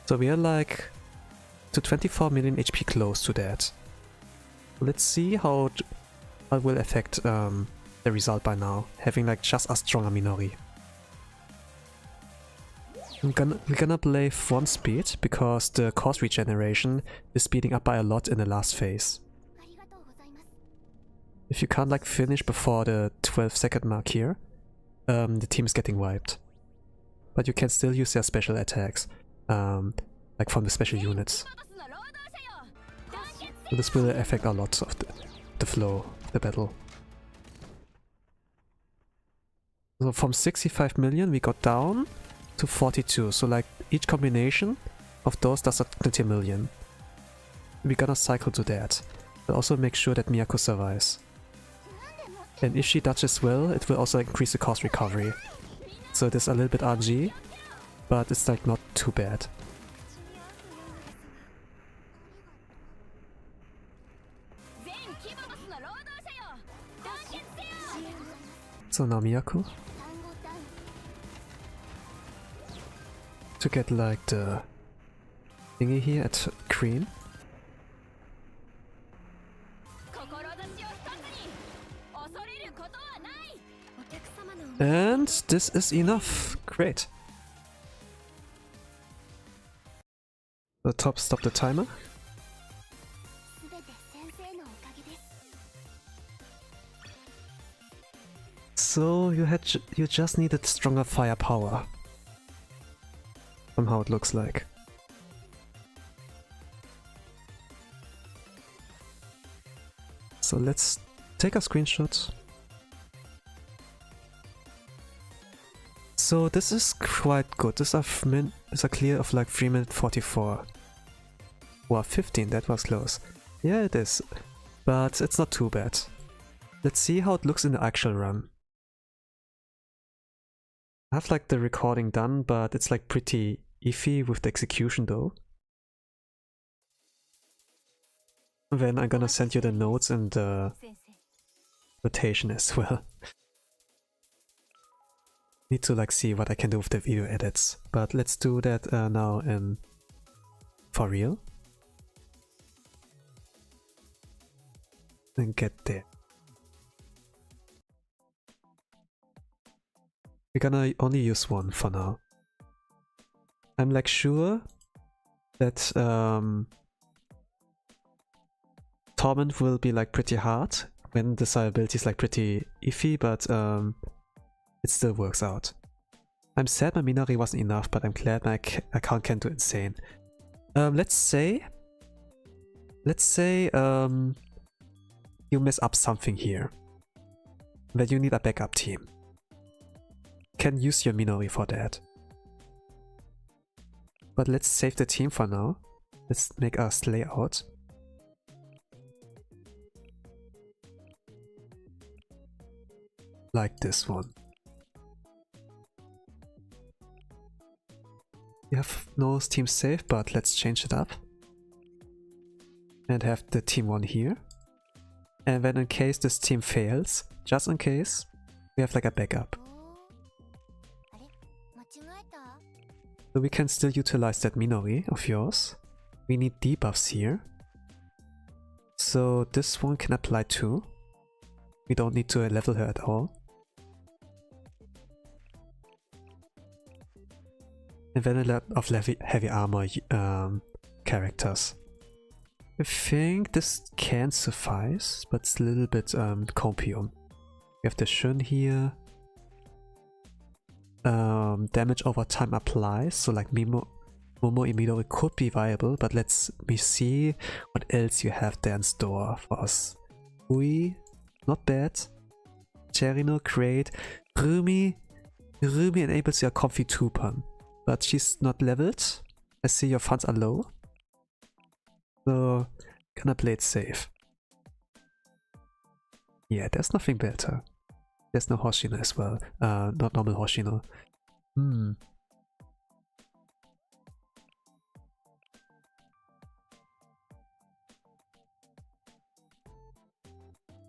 So we are like to 24 million HP close to that. Let's see how it will affect the result by now, having like just a stronger Minori. We're gonna play 1 speed because the course regeneration is speeding up by a lot in the last phase. If you can't like finish before the 12-second mark here, the team is getting wiped. But you can still use their special attacks, like from the special units. So this will affect a lot of the flow of the battle. So from 65 million we got down to 42, so like each combination of those does 20 million. We're gonna cycle to that, but also make sure that Miyako survives. And if she dodges well, it will also increase the cost recovery. So it is a little bit RNG, but it's like not too bad. So now Miyako. To get like the thingy here at green. And this is enough. Great. The top stop the timer. So you just needed stronger firepower. From how it looks like. So let's take a screenshot. So this is quite good. This is a clear of like 3 minutes 44. Wow, 15, that was close. Yeah, it is. But it's not too bad. Let's see how it looks in the actual run. I have like the recording done, but it's like pretty iffy with the execution though. Then I'm gonna send you the notes and the rotation as well. Need to like see what I can do with the video edits, but let's do that now and for real. And get there. We're gonna only use one for now. I'm like sure that Torment will be like pretty hard when the survivability is like pretty iffy, but it still works out. I'm sad my Minori wasn't enough, but I'm glad my account can do insane. Let's say you mess up something here, that you need a backup team. Can use your Minori for that. But let's save the team for now. Let's make us layout. Like this one. We have no team save, but let's change it up. And have the team 1 here. And then in case this team fails, just in case, we have like a backup. So we can still utilize that Minori of yours. We need debuffs here. So this one can apply too. We don't need to level her at all. And then a lot of heavy armor characters. I think this can suffice, but it's a little bit compium. We have the Shun here. Damage over time applies, so like Momo Imidori could be viable, but let's see what else you have there in store for us. Ui, not bad. Cherino, great. Rumi enables your comfy 2-pun, but she's not leveled. I see your funds are low, so gonna play it safe. Yeah, there's nothing better. There's no Hoshino as well, not normal Hoshino.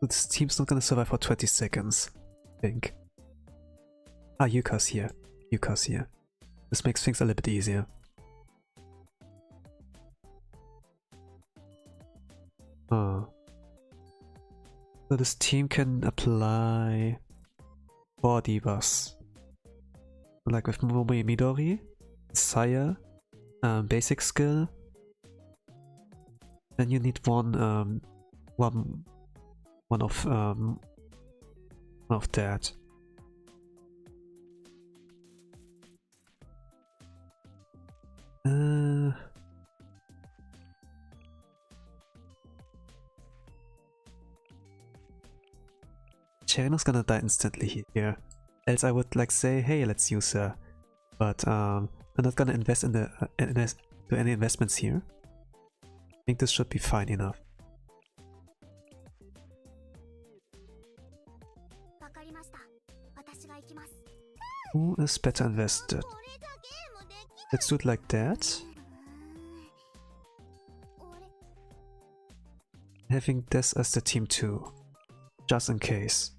This team's not gonna survive for 20 seconds, I think. Ah, Yuka's here. This makes things a little bit easier. So this team can apply 4 divas. Like with Momoe Midori, Saya, basic skill. Then you need one of that. Cherno's gonna die instantly here. Else I would like say, hey, let's use her. But I'm not gonna invest in the do any investments here. I think this should be fine enough. Who is better invested? Let's do it like that. Having this as the team 2, just in case.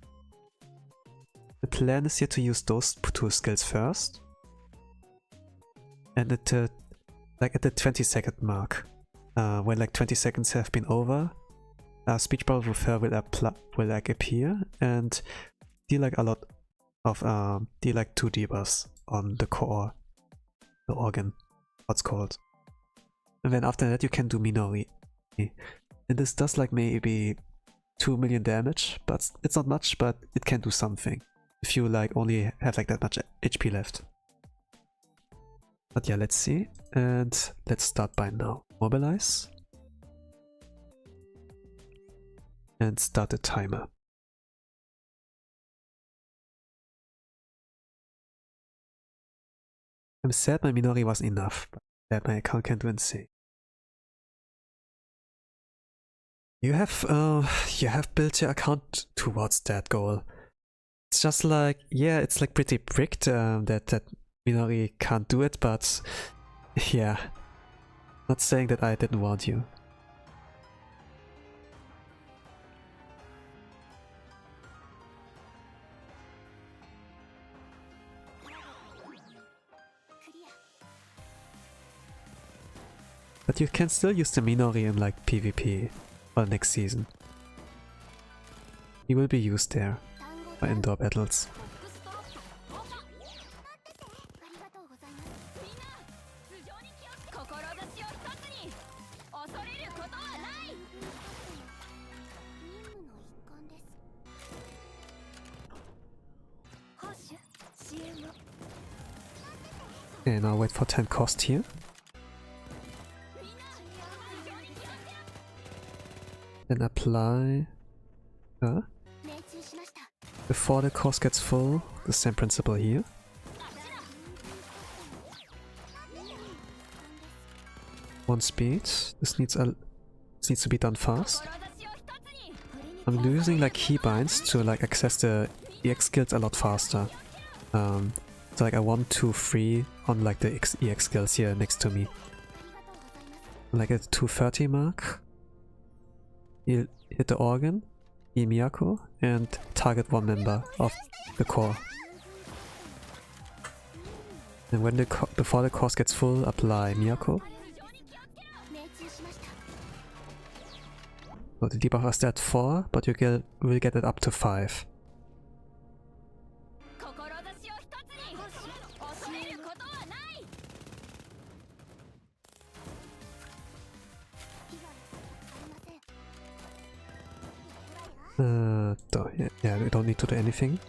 The plan is here to use those 2 skills first. And at the 20-second mark, when like 20 seconds have been over, Speech Bubble Refer will like appear and deal like a lot of deal like 2 debuffs on the core, the organ, what's called. And then after that you can do Minori. And this does like maybe 2 million damage, but it's not much, but it can do something if you like only have like that much HP left. But yeah, let's see, and let's start by now. Mobilize and start the timer. I'm sad my Minori wasn't enough, but that my account can't do anything. You have built your account towards that goal. It's just like, yeah, it's like pretty bricked that Minori can't do it, but yeah, not saying that I didn't want you. But you can still use the Minori in like PvP for next season. He will be used there for indoor battles. Okay, now wait for 10 cost here. Then apply before the cost gets full, the same principle here. One speed. This needs to be done fast. I'm using like keybinds to like access the EX skills a lot faster. So like I 1, 2, 3 on like the EX skills here next to me. Like at 230 mark, you hit the organ, Miyako, and target one member of the core. And when before the course gets full, apply Miyako. So the debuff is at 4, but you will get it up to 5. Yeah, we don't need to do anything.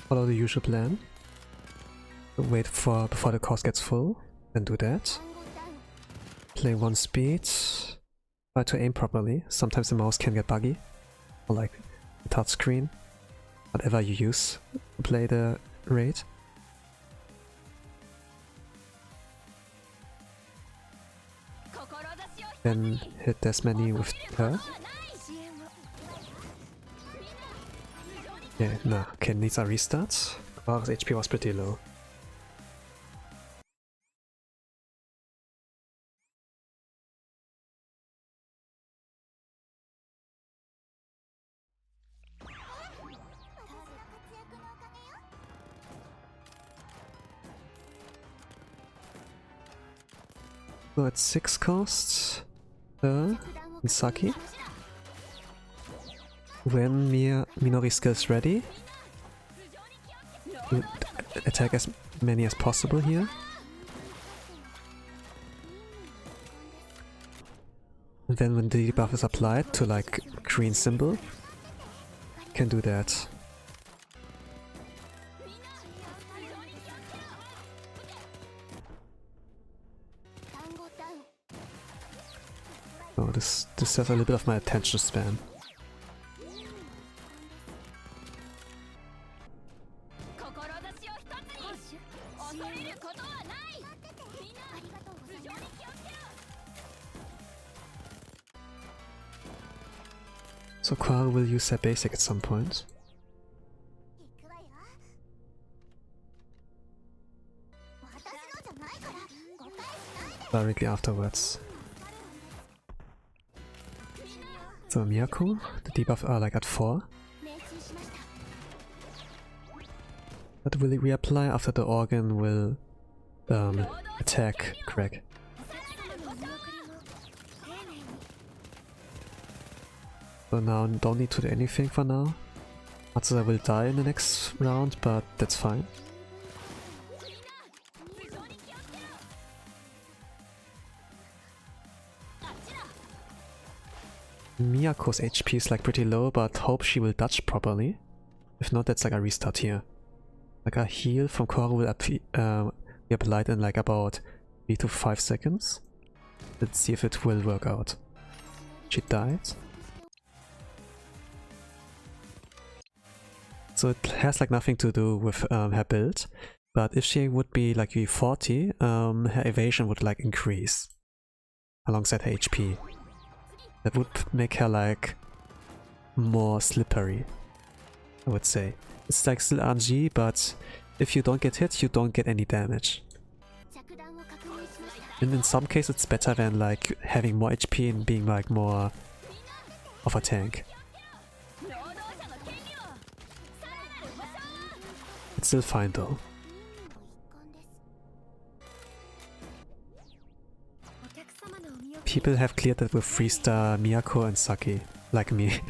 Follow the usual plan. Wait for before the course gets full, then do that. Play 1 speed. Try to aim properly. Sometimes the mouse can get buggy, or like the touch screen. Whatever you use to play the raid. Then hit as many with her. Yeah, nah, okay, needs a restart. Gregorius' HP was pretty low. So at 6 costs, Misaki. When Minori skill's ready, you attack as many as possible here. And then when the debuff is applied to like green symbol, you can do that. Oh, this has a little bit of my attention span. So Koharu will use their basic at some point. Directly afterwards. So Miyako, the debuffs are like at 4. But will it reapply after the organ will attack Greg? So now don't need to do anything for now. Matsuda will die in the next round, but that's fine. Miyako's HP is like pretty low, but hope she will dodge properly. If not, that's like a restart here. Like a heal from Koharu will be applied in like about 3 to 5 seconds. Let's see if it will work out. She died. So it has like nothing to do with her build, but if she would be like V40, her evasion would like increase alongside her HP. That would make her like more slippery, I would say. It's like still RNG, but if you don't get hit, you don't get any damage. And in some cases it's better than like having more HP and being like more of a tank. It's still fine though. People have cleared that with 3-star Miyako and Saki, like me.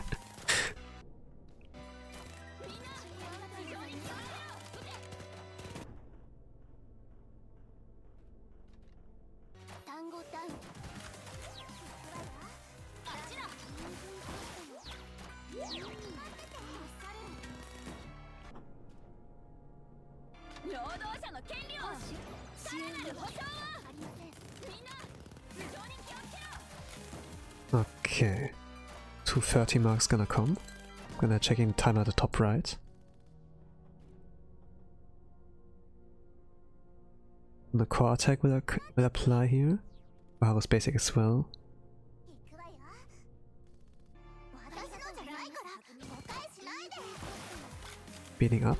Okay, 230 marks gonna come. I'm gonna check in time at the top right. And the core attack will apply here. Koharu's basic as well. Beating up.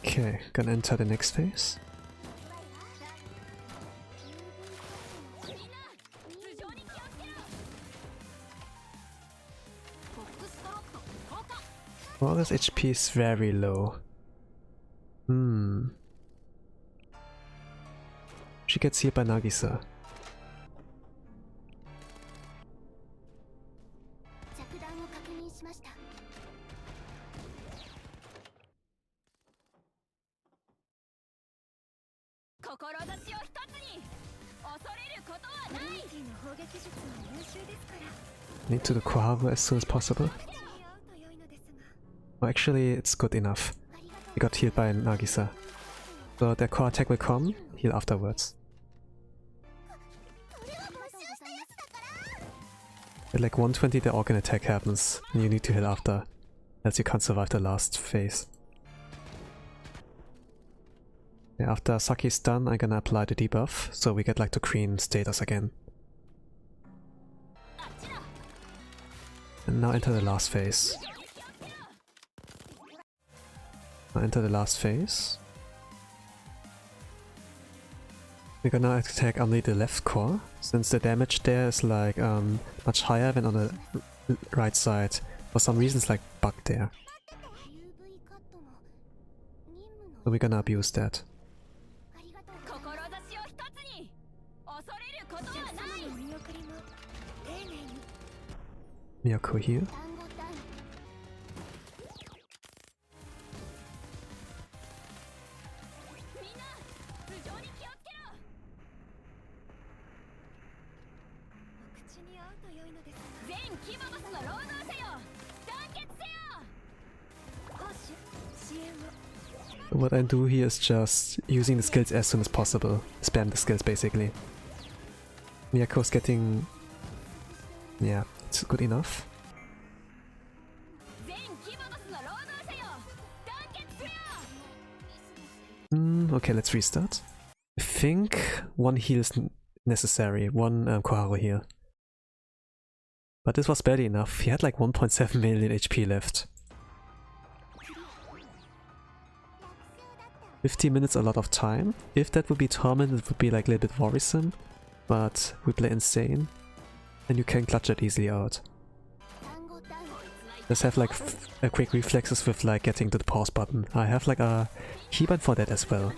Okay, gonna enter the next phase. Well, this HP is very low. She gets healed by Nagisa. Need to do Koharu as soon as possible. Well, actually, it's good enough. He got healed by Nagisa. So their core attack will come, heal afterwards. At like 120 the organ attack happens, and you need to heal after, else you can't survive the last phase. Yeah, after Saki's done, I'm gonna apply the debuff, so we get like the green status again. And now enter the last phase. Now enter the last phase. We're gonna attack only the left core, since the damage there is like much higher than on the right side. For some reason it's like bugged there. So we're gonna abuse that. Miyako here. What I do here is just using the skills as soon as possible. Spam the skills basically. Miyako's getting... yeah, it's good enough. Okay, let's restart. I think one heal is necessary, one Koharu heal. But this was barely enough, he had like 1.7 million HP left. 50 minutes a lot of time. If that would be Torment, it would be like a little bit worrisome. But we play insane, and you can clutch it easily out. Just have like a quick reflexes with like getting to the pause button. I have like a keybind for that as well.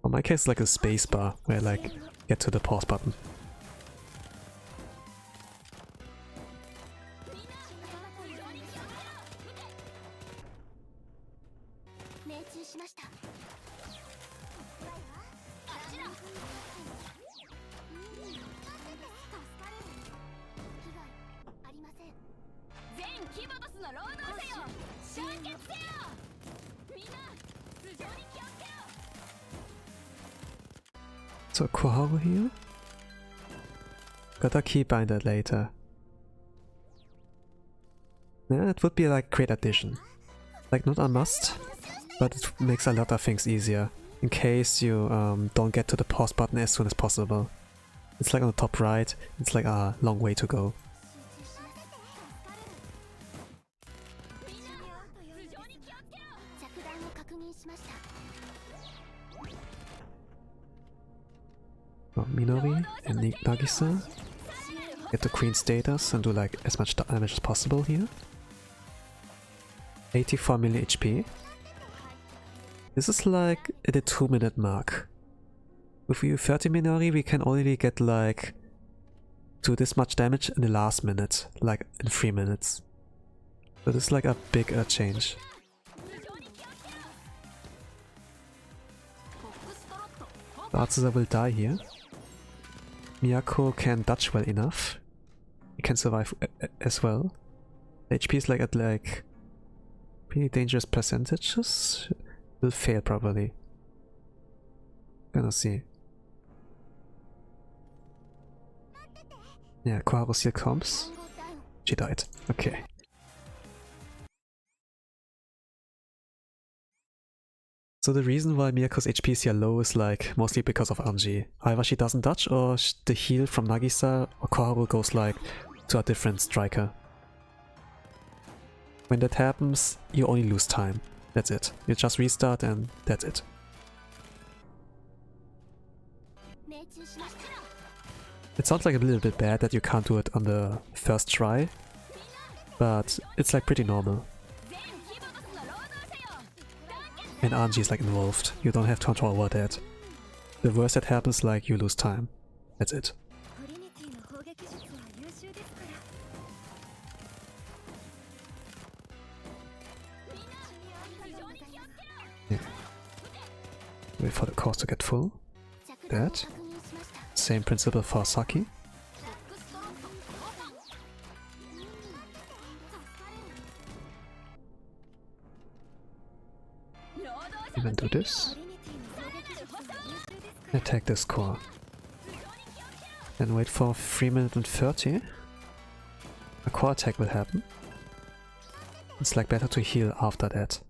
In my case, like a space bar where I like get to the pause button. So Koharu here. Gotta keybind that later. Yeah, it would be like great addition. Like not a must, but it makes a lot of things easier. In case you don't get to the pause button as soon as possible. It's like on the top right, it's like a long way to go. Minori and Nagisa get the queen status and do like as much damage as possible here. 84 million HP. This is like at the 2-minute mark. With you 30 Minori we can already get like to this much damage in the last minute, like in 3 minutes. So this is like a big change. Arzusa will die here. Miyako can dodge well enough. He can survive as well. The HP is like at like pretty dangerous percentages. Will fail probably. Gonna see. Yeah, Koharu still comes. She died. Okay. So the reason why Miyako's HP is here low is like mostly because of Anji. Either she doesn't dodge or the heal from Nagisa or Koharu goes like to a different striker. When that happens, you only lose time. That's it. You just restart and that's it. It sounds like a little bit bad that you can't do it on the first try, but it's like pretty normal. And Anji is like involved, you don't have control over that. The worst that happens, like you lose time. That's it. Yeah. Wait for the course to get full. That. Same principle for Saki. Even do this. Attack this core. Then wait for 3 minutes and 30. A core attack will happen. It's like better to heal after that.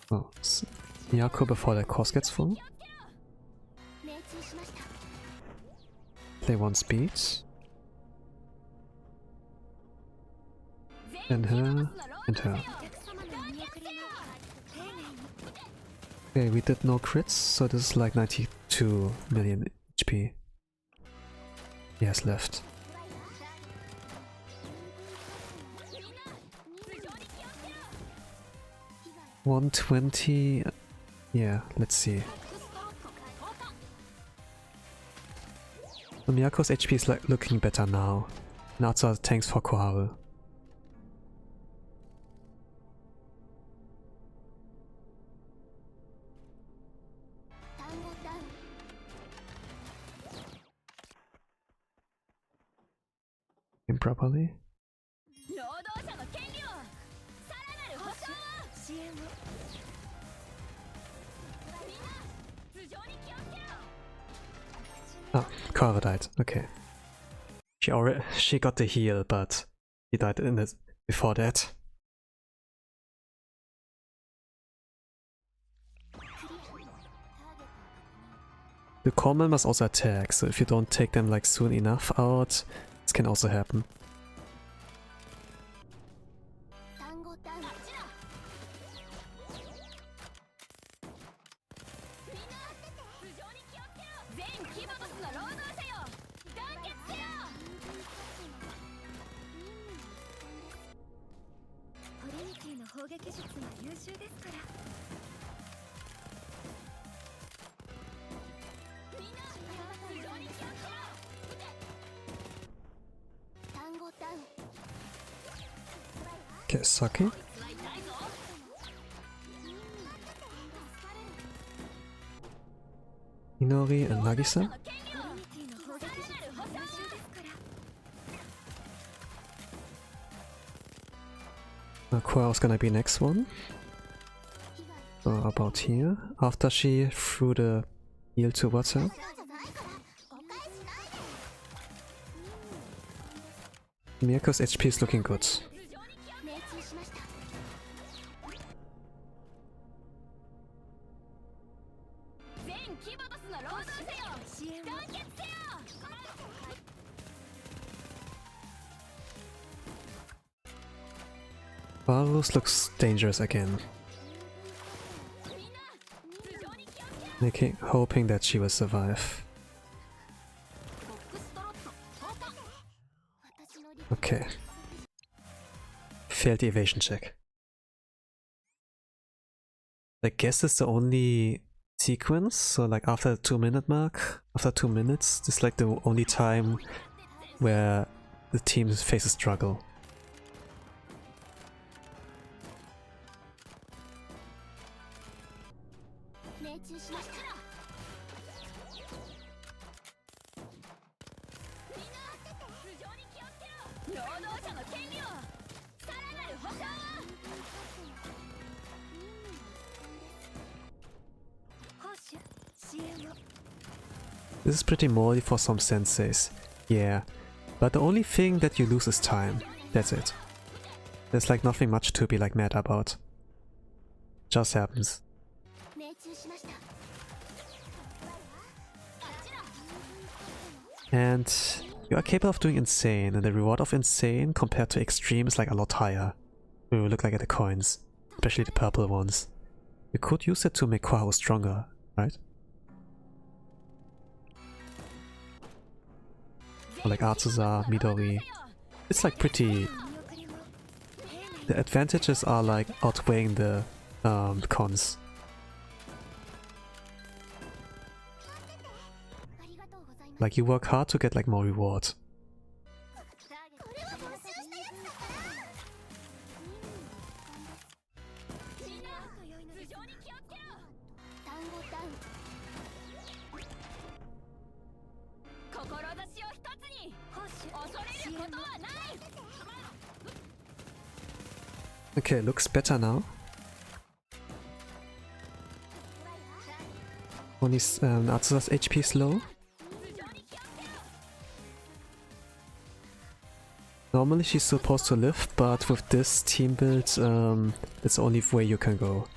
Oh, Miyako before the course gets full. play one speed. And her, and her. Okay, we did no crits, so this is like 92 million HP he has left. $120. Yeah, let's see. So Miyako's HP is like looking better now. Natsu thanks for Koharu. Improperly. Oh, Koharu died. Okay. She got the heal, but he died in it before that. The common must also attack, so if you don't take them like soon enough out, this can also happen. Okay, Saki. Inori and Nagisa. Koharu's gonna be next one. So about here, after she threw the heal towards her. Miyako's HP is looking good. Varus looks dangerous again. Hoping that she will survive. Okay. Failed the evasion check. I guess it's the only sequence, so like after the 2-minute mark, after 2 minutes, this is like the only time where the team faces struggle. This is pretty moldy for some senseis, yeah, but the only thing that you lose is time, that's it. There's like nothing much to be like mad about. Just happens. And you are capable of doing insane, and the reward of insane compared to extreme is like a lot higher. When we look like at the coins, especially the purple ones. You could use it to make Koharu stronger, right? Or like Artsuza, Midori. It's like pretty... The advantages are like outweighing the cons. Like you work hard to get like more reward. Okay, looks better now. Only Atsuza's HP is low. Normally she's supposed to live, but with this team build, it's the only way you can go.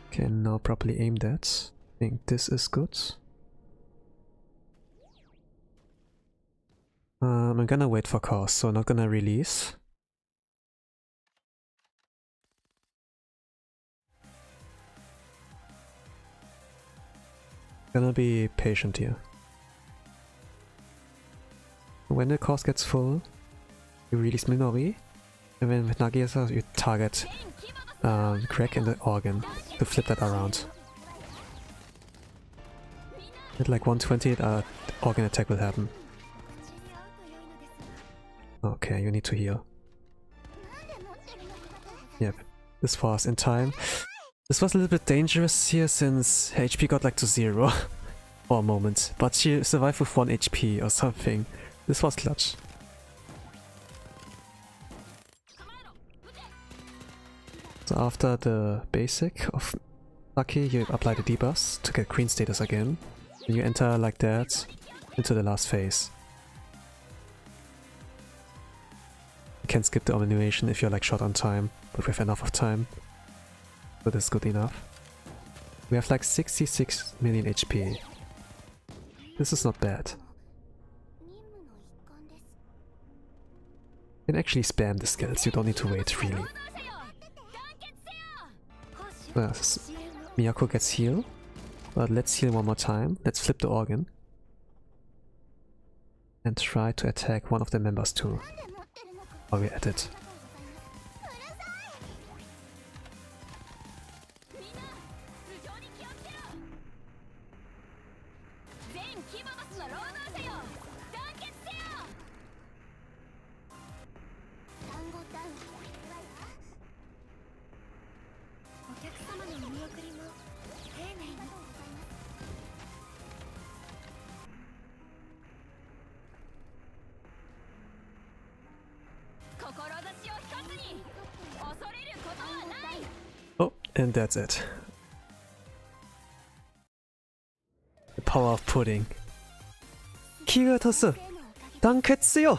Okay, now properly aim that. think this is good. I'm gonna wait for cause, so not gonna release. Gonna be patient here. When the cause gets full, you release Minori, and then with Nagisa you target Greg in the organ to flip that around. At like 120, organ attack will happen. Okay, you need to heal. Yep, this was in time. This was a little bit dangerous here since her HP got like to 0 for a moment, but she survived with 1 HP or something. This was clutch. So after the basic of Lucky, you apply the debuffs to get green status again. And you enter like that into the last phase. You can skip the animation if you're like short on time, but with enough of time. So that's good enough. We have like 66 million HP. This is not bad. You can actually spam the skills, you don't need to wait really. Miyako gets healed, but let's heal one more time. Let's flip the organ. And try to attack one of the members too. While we're at it. Oh, and that's it. The power of pudding. kyatto, danke츠요!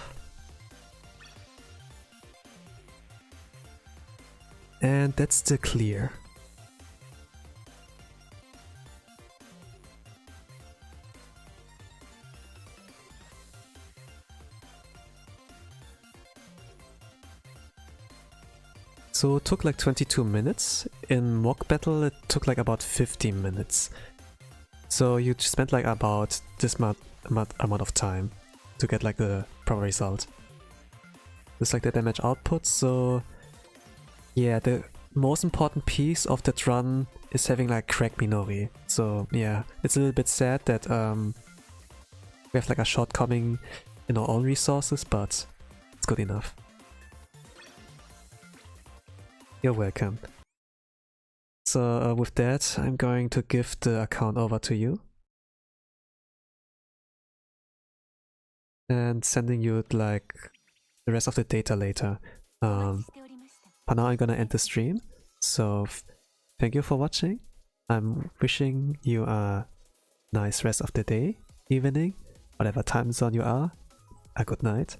And that's the clear. So it took like 22 minutes. In mock battle it took like about 15 minutes. So you spent like about this amount of time to get like the proper result. It's like the damage output, so yeah, the most important piece of that run is having like crack Minori. So yeah, it's a little bit sad that we have like a shortcoming in our own resources, but it's good enough. You're welcome. So with that, I'm going to give the account over to you. And sending you like the rest of the data later. For now I'm gonna end the stream. So thank you for watching. I'm wishing you a nice rest of the day, evening, whatever time zone you are. A good night.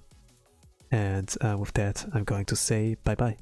And with that, I'm going to say bye bye.